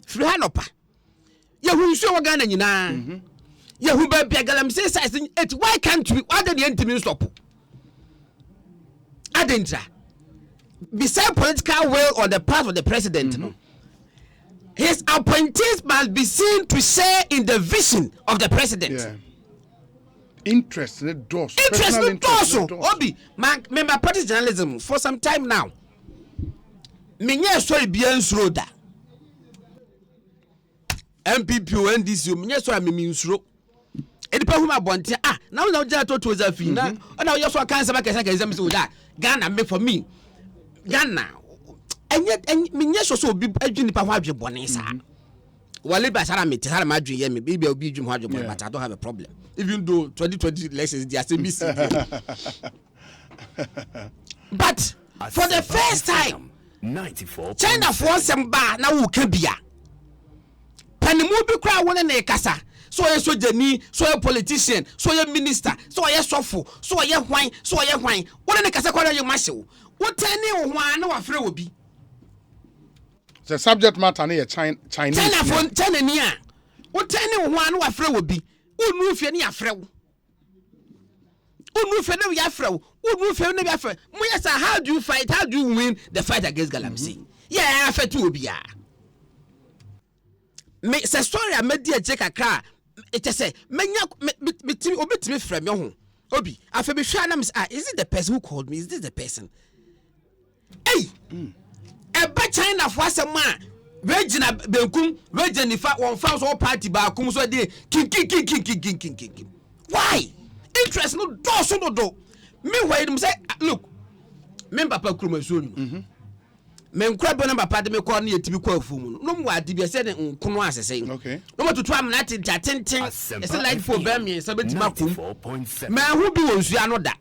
Free hanopa. Yehu nsuo wo Ghana nyina. Yehu ba bia galamsey size it why can't we other the entity stop? Adentra. Beside political will on the part of the president, his appointees must be seen to share in the vision of the president. Interest in the doors. Obi, member party journalism for some time now. Minye story bien sroda. MPP o NDC o minye story me nsuro. Edipa huma bonte now just to zafi na na you so kan seba kesa kesa me that Ghana make for me Ghana and minye so obi adwini pa ho adwe bone sa wale ba sara me sara ma adwe ye me be obi adwum ho adwe bone but I don't have a problem even though 2020 elections they are still missing. But for the first time 94 China for some ba na wo ka bia panimu bi kra wona na ekasa. So a sojani, so a politician, so a minister, so a sofo, so a wine, so a wine. What in the Casacora you muscle? What any one no afraid will be? The subject matter near China for China near. What any one no afraid will be? unu fie ne afrew unu fie ne afrew unu fie ne afrew moyesa how do you win the fight against galamsey yeah afetu obia me se story a medi a check akra it say menya metimi obetimi frɛ me ho obi afa be hwa na me is it the person who called me, is this the person? Hey eba China for asem a regina benkum regina fa won fa so party ba kum so de king why interest no do so do me why them say look me papa kroma so nu me nkura be na papa de me call na yetimi kwa afumu no mo ade bi se de nkono asese okay no mo tutu am na tenten it's like for be me so betima kum me hu bi wonsu ano da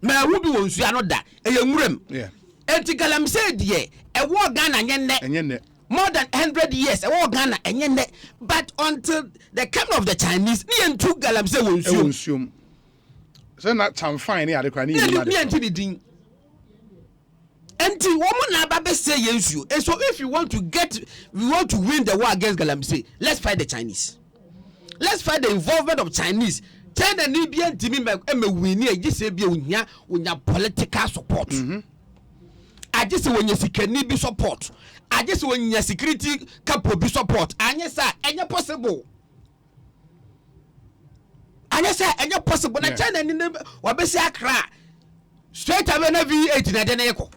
me hu bi wonsu ano da e yenwuram yeah enti galamsey de e wo Ghana nyenne more than 100 years e wo Ghana nyenne but until the coming of the Chinese ni entu galamsey wonsu so na chamfine ni ade kwa ni ni enti di din enti woman na ba be say yensu and so if we want to win the war against galamsey, let's fight the Chinese, let's fight the involvement of Chinese. China ni bi ntimi me win e gise bi onya political support I just when you sikani be support. I just when you security capo be support. And yes, sir, and possible. And yes, sir, and possible. Na China ni wa be say akra. Straight away na V8 na den eko.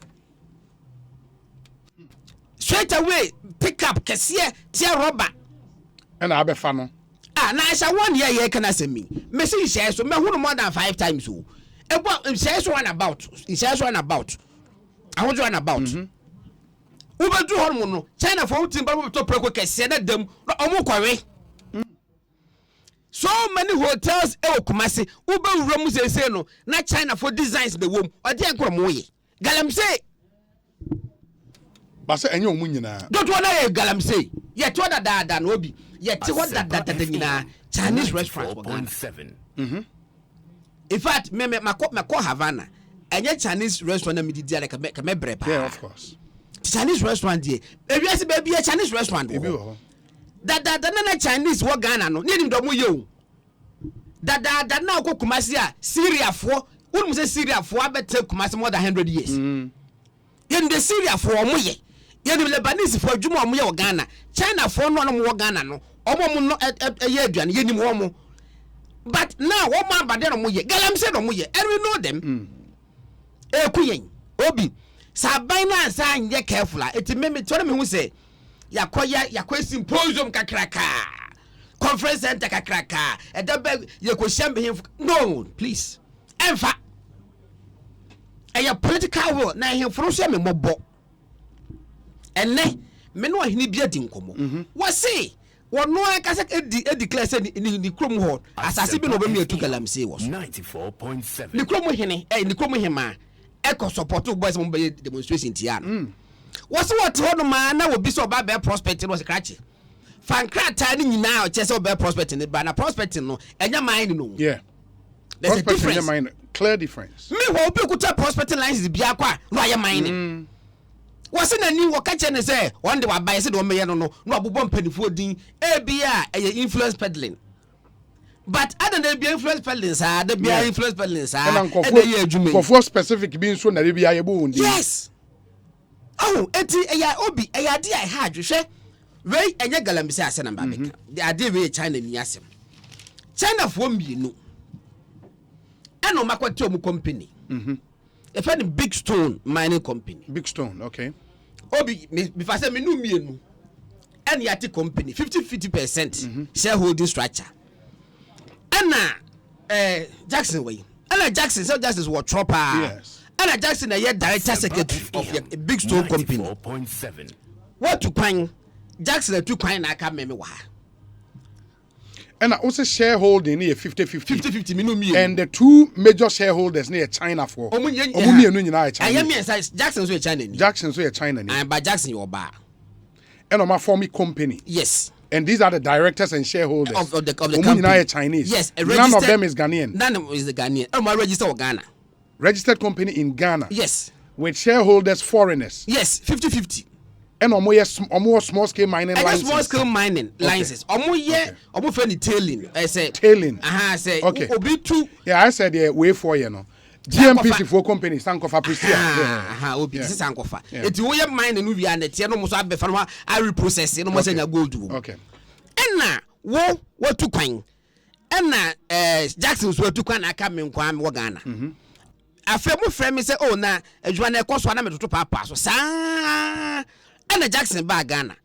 Straight away pick up kesiye tia rubber. And I be fa no. Na I 1 year can say me. Me say share so me hu more than 5 times so. E share so one about. I want you on about. Uber do hormone no. China for team ba to preko kese na dam no omo kware. So many hotels e Kumasi. Uber wura mu say no na China for designs the wom. Odi enkro ye. Galamsey. Ba say enye omu nyina. Don't wanna galamsey. Ye to da no obi. Ye te what da nyina Chinese restaurants for Ghana. In fact, me Havana. Any Chinese restaurant na me di like me brepa. Yeah, of course. Chinese restaurant there. If you baby a Chinese restaurant. That na Chinese wo Ghana no. Ni do mu ye. That na ko Kumasi a Syria for. Wouldn't say Syria for abete Kumasi more than 100 years. Yen the Syria for omo ye. Yen the Lebanese for dwuma omo ye wo Ghana. China for no mo Ghana no. Omo no ye aduane ye nim omo. But now what man bade no mo ye. Galamsey no mo ye. And we know them. Kuyen obi saban na sa nye careful eti me tore me hu say yakoya symposium kakraka conference center kakraka edebe yakohia be no please emfa political will na hemforo so me mobo enne me no ahini bia di nkomo wo say wono akasa declare say ni krom ho asase bi no be me atu galamsey wo 94.7 ni krom hene ni krom hema Eco support boys mo be demonstration tia no was what hono ma na obi so ba be prospect no scratch fan krata ni nyina o chese obi prospect ni ba na prospect no enya mine no yeah there's a difference mine, clear difference me wo obi kuta prospect lines bia kwa no aye mine was na ni wo ka che ne say one day wa buy say do me ye no abobom panifo din e bia e influence peddling. But other than be influence peddling sir, the be influence peddling sir. And for specific being so na be ayebu undi. Yes. Oh, eti eya obi eya di I had you say we enye galamsey ase na Babeka. The ade we China ni asem. China for mienu. Eno makwati omu company. A friend Big Stone mining company. Big Stone, okay. Obi me fa say me nu mienu. En yati company 50% shareholding structure. Anna Jackson way. Anna Jackson, so Jackson was trapper. Yes. Anna Jackson, a director secretary of a Big Stone company. 94.7 What to coin? Jackson to coin I can't remember. And also shareholding near 50-50. And the two major shareholders near China for. I am Jackson so China. Jackson so China. And by Jackson your bar. And on my forming company. Yes. And these are the directors and shareholders of the company. Chinese. Yes, none of them is Ghanaian. None of them is the Ghanaian. I'm registered in Ghana. Registered company in Ghana. Yes. With shareholders foreigners. Yes, 50-50. and almost small scale mining licenses. Small scale mining licenses. Almost any tailing. I said tailing. I say okay. Obi two. Yeah, I said way for you know. GMPC for company Sankofa Prestia. Obi Sankofa. It's way mining we are net. No must have before I reprocess. No must say gold. Okay. And now what to coin? And now Jackson's were to coin. I come in Kwam Wagana. A friend me say, oh, na Juana Coswana to papa. So, and a Jackson Bagana.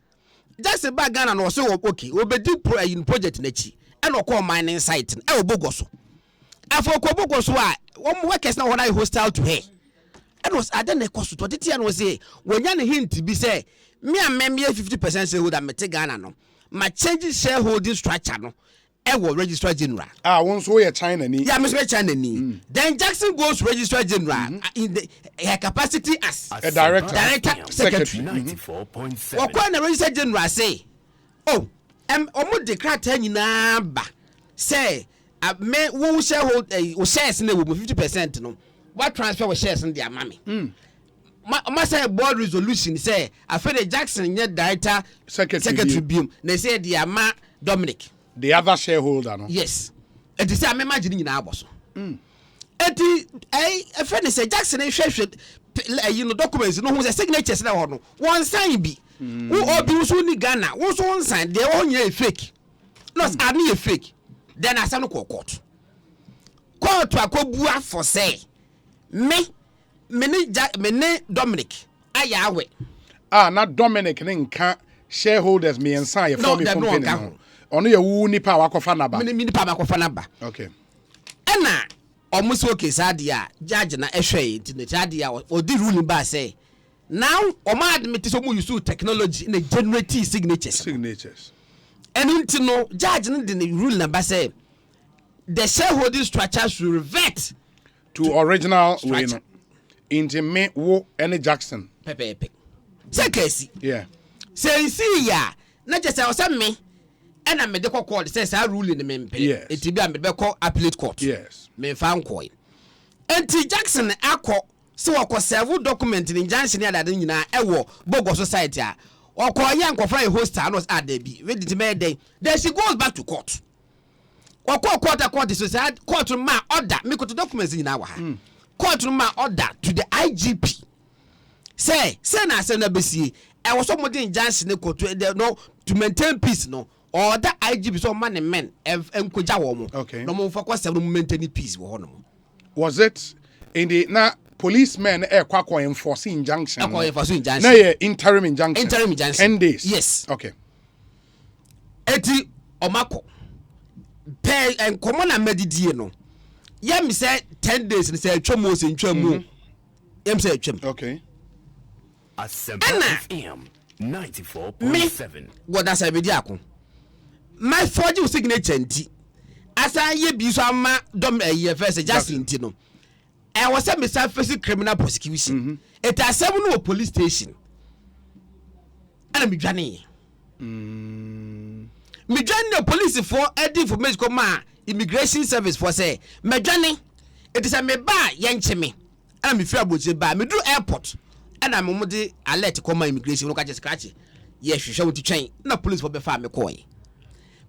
Jackson Bagana no so okay. We be do in project nechi. And no call mining site. El Bogoso. And for Kobogoso, one workers now when I hostile to her. And was I done a cost to what it was say when you hint be say me and me 50% shareholder me take Ghana no. My change shareholding structure no. Registrar General. Once we are China ni. Yeah, Mr. China ni. Then Jackson goes Registrar General in her capacity as a director secretary. 94.7. What when the Registrar General say, oh, omo declare nyina ba say me who sharehold shares in the 50% no. What transfer was shares in their mommy? Ma say board resolution say after Jackson nye director secretary beam. They say the ama Dominic. The other shareholder, no? Yes. And say I'm imagining in our boss. A friend say Jackson documents, no who's a signature now. One sign be. Who all be who Ghana, who's one sign, they own a fake. Not a fake. Then I send a court. Court to a cobua for say. Me Dominic. Ayawe. Not Dominic, can't shareholders me and sign for me company. Only a woo nipa wakofa naba. Mini nipa wakofa naba. Okay. Ena almost okay sadia judge na ehwe nti sadia o di ruling ba say now o ma admit so mu use technology in generate signatures. And until no judge no the rule number say the shareholding structure should revert to original structure. Into me wo any Jackson. Pepe. Say case. Yeah. Say see ya na just say me and I made the court says I rule in the member. Yes. It be a call appellate court. Yes. Me found coin. And T. Jackson Acco so I several document in injunction that in Bogo Society or call young for a host was at the be ready to make day. Then she goes back to court. Or call court society court to my order. Me go to documents in our court to my order to the IGP. Say na send a BC. I was somebody in Johnson to maintain peace no. Or that IGP so man and men okay. No more for 7 maintain peace. Was it in the na policemen kwakwa enforcing injunction? Injunction. Na interim injunction. 10 days. Yes. Okay. Eti omako. Pay and common and medidie no. Yem say 10 days and say chomo se nchwamu. Yem say chwem. Okay. FM 94.7. What does I be diako? My forging signature nti asa ye bi so ama dom ye first Justin nti no I was a face criminal prosecution it asem no police station ana me dwane the police for edi information come immigration service for say me dwane it is a me ba ye nche me ana me fi aboche ba me do airport ana me mode alert come immigration no ka scratch ye hwehwe wo ti twen na police for be fa me koy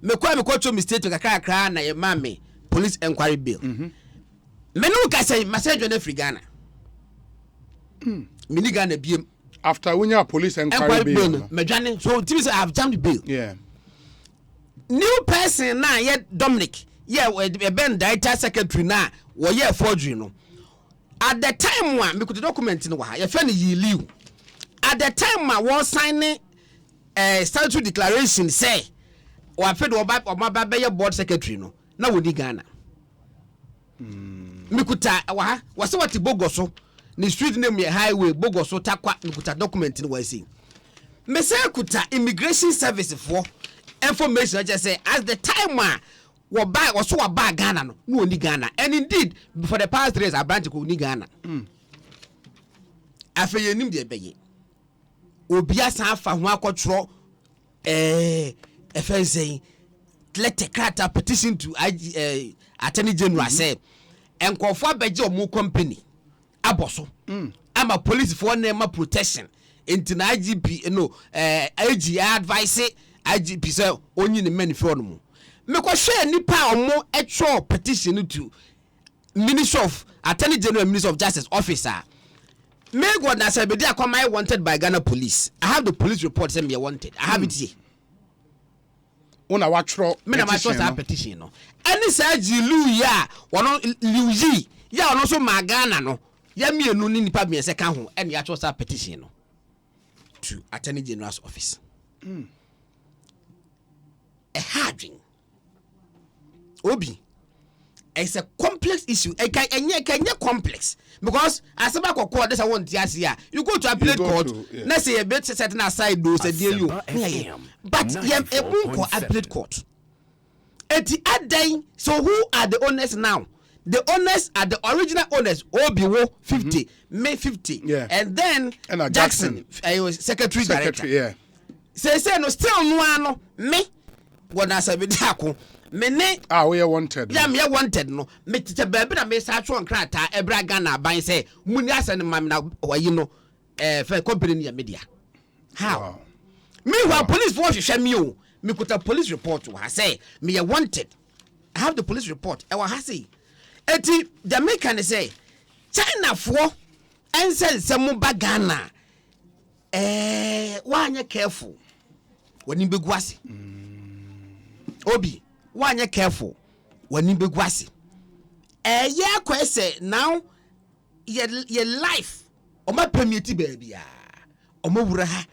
me kwa to mistake to kakra na ye mame police inquiry bill me no ka say message on free Ghana me ni Ghana biem after when your police inquiry bill me dwane so timi say I have jammed the bill. Yeah. New person na ye Dominic ye ben director secretary na wo ye forgery no at the time one me could document no wa ye fe ne yi liu at the time ma won sign statutory declaration say or fed or my baby board secretary no na wodi Ghana mikuta wa was what Bogoso ni street name ye highway Bogoso takwa mikuta document no wa say me say kuta immigration service for information just say as the time wa buy was so ba Ghana no woni Ghana and indeed for the past 3 years I branch ko ni Ghana afa ye nim de beye obi asa afa ho akotro FNC let a crata petition to Attorney General say enkofo abeje omu company aboso ama police for name protection into IGP no AG advice IGP say only the men for no me ko share nipa omo etro petition to Minister of Attorney General Minister of Justice officer me go na say be dey akoma wanted by Ghana police. I have the police report say me wanted. I have it here. Una watchro Me na my trust petition no. Any say Jilu ya wono Liuji ya wono so Magana no. Ya mienu ni nipa me second ho and ya trust petition no to Attorney General's office. A harding. Obi. It's a complex issue. It can complex because as about court, that's I want to see. You go to appellate court. Let's say a bit setting aside those that deal you. But you have a book appellate court. At the day, so who are the owners now? The owners are the original owners. Obi 50, May 50, and then Jackson, secretary director. Yeah. Say no still no me. What I said with Mene we are wanted. Yeah, me wanted no. Me tete baby na me sa tro nkrata ebra Ghana ban say muni asane mam na wayi no for company near media. How? Wow. Me who police force hwehwe me o. Me kuta police report wa say me wanted. I have the police report. E wa ha say. Eti the make say China for ensel se mo ba Ghana. Wa anya careful. Wani begwase. Obi why careful when you be guasi. Yeah, question now. Your life. Oma permiti baby. Oma wuraha.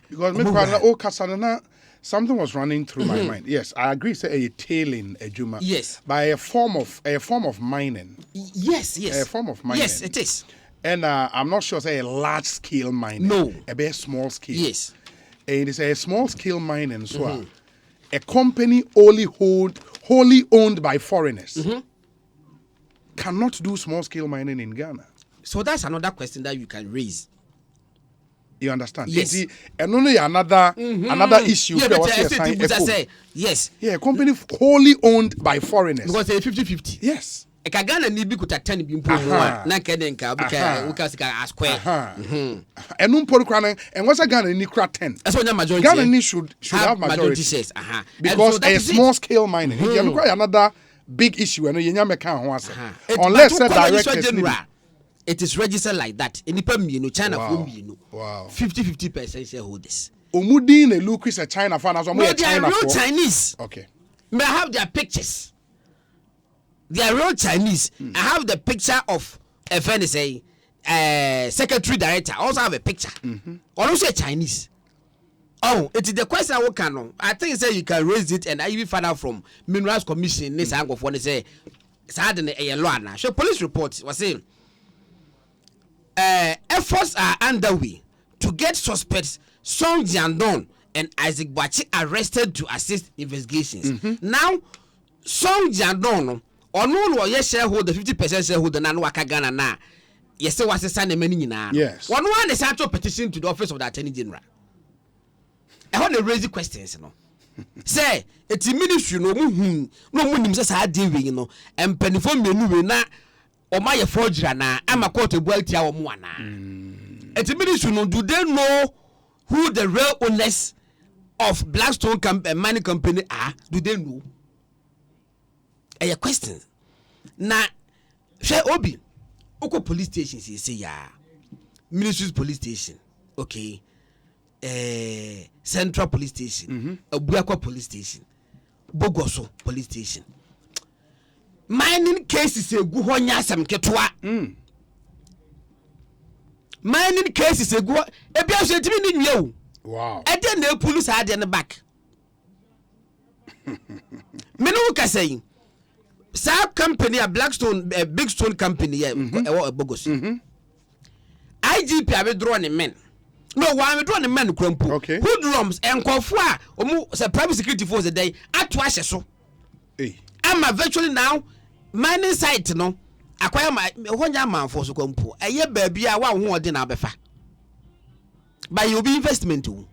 Because me kwala o kasana something was running through my mind. Yes, I agree. Say a tailing a juma. Yes. By a form of mining. Yes. A form of mining. Yes, it is. And I'm not sure say a large scale mining. No. A very small scale. Yes. And it's a small scale mining. So. A company wholly owned by foreigners cannot do small scale mining in Ghana. So that's another question that you can raise. You understand? Yes. And only another issue. Yeah, but I say yes. Yeah, a company wholly owned by foreigners. Because they 50-50. Yes. Eka Ghana ni bi kuta 10 bi mpo na kedenka uka sika square. And what's a Ghana ni kra 10? That's what majority. Ghana ni should have majority shares. Because so a small scale mining. You require another big issue and you meka ho ase. Unless said directors it is registered like that. Enipa mienu China for mienu. Wow. 50% shareholders. Omudi ne look is a China fan as China. They are real Chinese. Okay. May I have their pictures? They are real Chinese. I have the picture of a friend say secretary director. I also have a picture. Also Chinese. Oh, it is the question I can know. I think say you can raise it and I even find out from Minerals Commission. This angle for say sadden a law now. So police report was saying efforts are underway to get suspects Song Jiandong and Isaac Bachi arrested to assist investigations. Now Song Jiandong no yes shareholder 50% shareholder na no waka Ghana na yes say was say na mani nyina yes one is actual petition to the office of the Attorney General. I want to raise the questions no say it's ministry no mu nim say sa dey we no empanifo menu we na o ma ye forgery na ama court ebualti a wo mu ana it's ministry no do they know who the real owners of Blackstone mining company are? Do they know? A question. Na share obi. Oko police station say ya. Ministry's police station. Okay. Central police station. Obuakwa police station. Bogoso police station. Mining cases egu ho nyasam ketwa. Mining cases egu ebi aso timi ni nwie o. Wow. E dey na police ade ne back. Menu ka say Sa company a Blackstone big stone company Bogos. IGP have drawn a men. No, why am drawn a men crumple? Okay. Who drums and Kofua or private security force a day at twice so. I'm virtually now mining site no. Acquire my one young man for so compo. A year baby, I want more than Abefa. But you'll be investment too.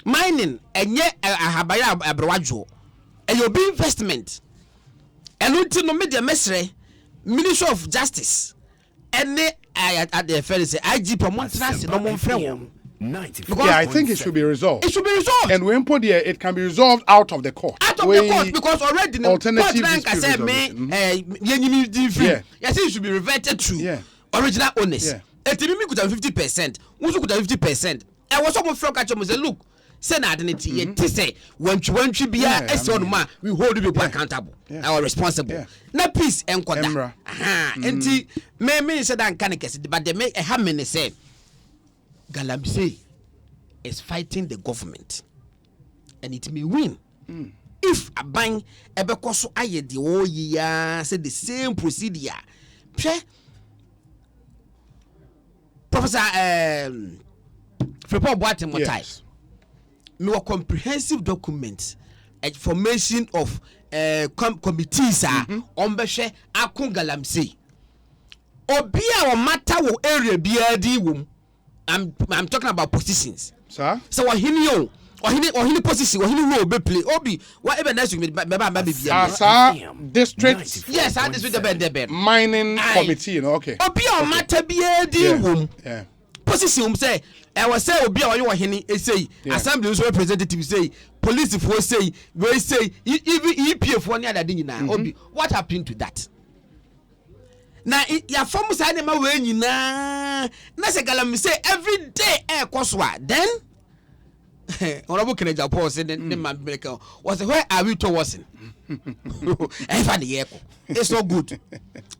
Mining and yet a habaya abroadjo. And you'll be investment. And until no media mesre, Ministry of Justice, and at the fair say IG promote no more friend. Yeah, I think it should be resolved. It should be resolved. And when put there, it can be resolved out of the court. Out of the court, because already the alternative court said yes, it should be reverted to original owners. It me could have 50%. Who could have 50%? I was almost from catch say, look, say na identity. Yet say when you be a we hold you accountable or responsible. Na peace and kwada. Enti me say that can but they make a hammer say. Galamsey is fighting the government, and it may win if a bank ebekoso aye the whole year say the same procedure. Professor Frepo Boateng Motai, no comprehensive documents, a formation of committees on Beshe Akun Galamsey. Obia or matter wo area BRD wom. I'm talking about positions. Sir? So what he position, what he role be play. Obi, whatever next week, maybe sir, district. Yes, I district the bed. Mining committee, you know, okay. Obi on matter be a position say, I was say Obi on your henny, say, assembly representative say, police force say, we say, even EPF one other thing now. Obi, what happened to that? Na ya form side ma we nyina na se galam say every day kwoswa then honorable Keneja Paul said the man was where are we towards it's not good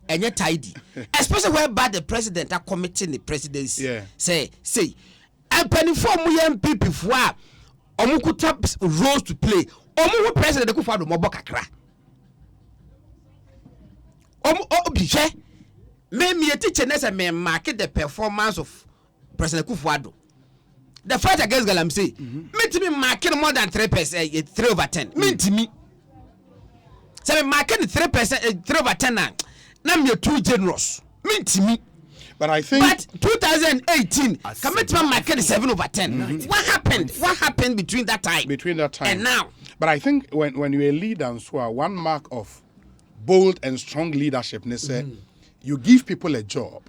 and yet tidy, especially whereby the president are committing the presidency. Say and penny for young people for omukuta roles to play omu president ku fa do mo bokakra obi me teacher nessa me market the performance of President Kufuado. The fight against Galamsey, me to me market more than 3%, 3 over 10. Me to me. So me market 3%, 3 over 10 now. Now me too generous. Me to me. But I think. But 2018, commitment market 7 over 10. What happened? What happened between that time? And now. But I think when you're a leader and so one mark of bold and strong leadership, you give people a job,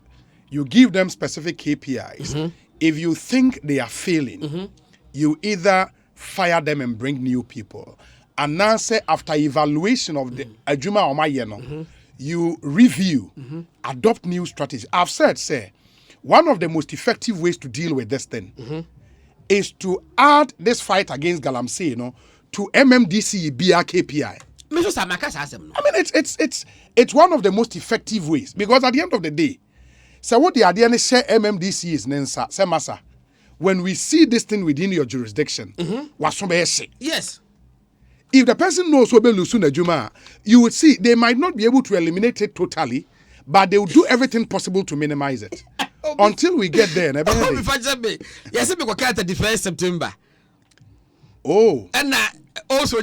you give them specific KPIs. If you think they are failing, you either fire them and bring new people. And now say after evaluation of the Ajuma Omayeno, you review, adopt new strategies. I've said, one of the most effective ways to deal with this thing is to add this fight against Galamsey, to MMDC BR KPI. I mean, it's one of the most effective ways because at the end of the day, so what the idea is share MMDC is Nensa, Semasa. When we see this thing within your jurisdiction, yes. If the person knows what Lusuna Juma, you would see they might not be able to eliminate it totally, but they will do everything possible to minimize it. Until we get there. Yes, we can the 1st September. Oh. And also,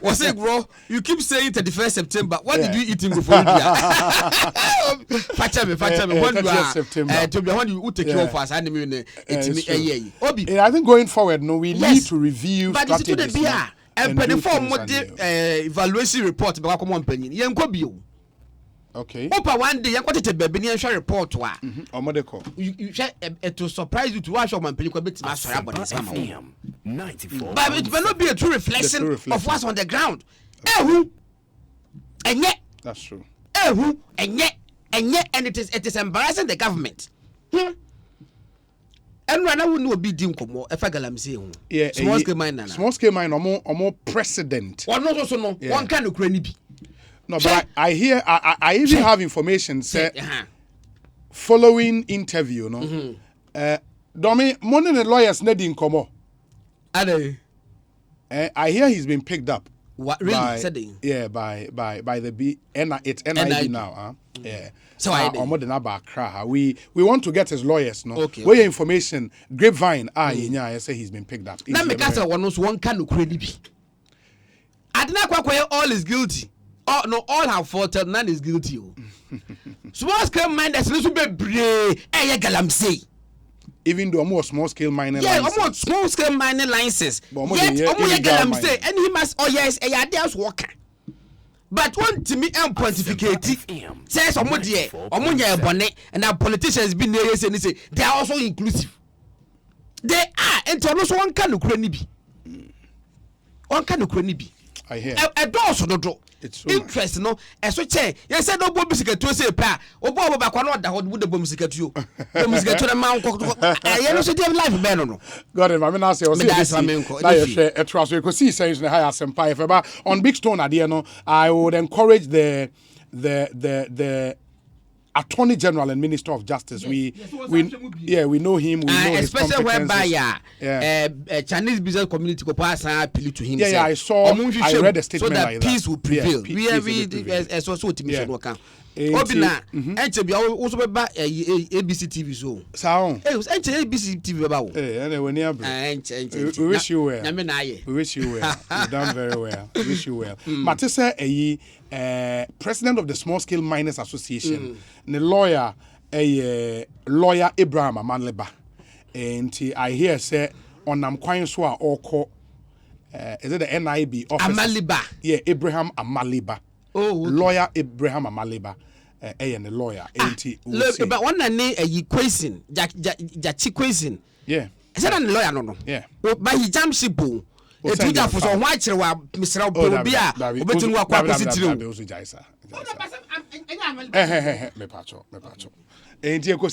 was it, bro? You keep saying 31st September. What did you eat in before? Facha me. When you are September, when you take your fast, I think going forward, we need to review. But it's to the beer and perform what the evaluation report. But come on, penny. Okay. Opa one day, you got a baby and share report. You it will surprise you to watch on my penny. But it may not be a true reflection of what's on the ground. And yet, that's true. And yet, and it is embarrassing the government. And right now, we know be dim como if I Galamsey. Small scale mine, or more precedent. Or not also no one kind of cranny. No, but I hear I even have information following interview, Domi, money and lawyers needing come. I hear he's been picked up. What really? By the B and it's NID now. Yeah. So more than about we want to get his lawyers, no. Okay. Where information grapevine I say he's been picked up. Now me cast one kind of credit. I did not all is guilty. Oh no, all have faulted, none is guilty. Small scale mine that's little bit brave. Galamsey. Even though more small scale mining licenses. Yeah, almost small scale mining licenses. Yet, Galamsey, and he must, yes, a worker. but want to me and pontificate says omo de omo nya ebone and our politicians be near say they are also inclusive. They are and no so one can ukura ni bi. One can ukura ni bi. I hear. A dose no It's interest no eso che you say no bo bisiketu say pa obo ba kwa no da ho de bo bisiketu bo bisiketu na man ko you know so dey life be no got it. I mean, I say, now you share a trust. Ekosiisen M'Ahiasem if ever on Big Stone idea, no, I would encourage the Attorney General and Minister of Justice. We know him. We know his especially whereby Chinese business community go pass appeal to him. Yeah, I read a statement so that like peace will prevail. Yeah, we so to mission work. Obina, enche bia also be ba ABC TV so. Sound. Enche ABC TV ba wo. Anyway, near we wish you well. We wish you well. You've done very well. We wish you well. Matisa president of the Small Scale Miners Association, the lawyer Abraham Amaleba. And I hear say on Kwan so a oko is it the NIB office? Amaliba. Yeah, Abraham Amaliba. Oh, okay. Lawyer Abraham Amaliba. And the lawyer. But one name Ekosiisen M'Ahiasem. Yeah. Is that a lawyer no? Yeah. But he jump ship. E tu ja for so why chere wa Mr. Obia obetinu akwa positiri. Me pacho.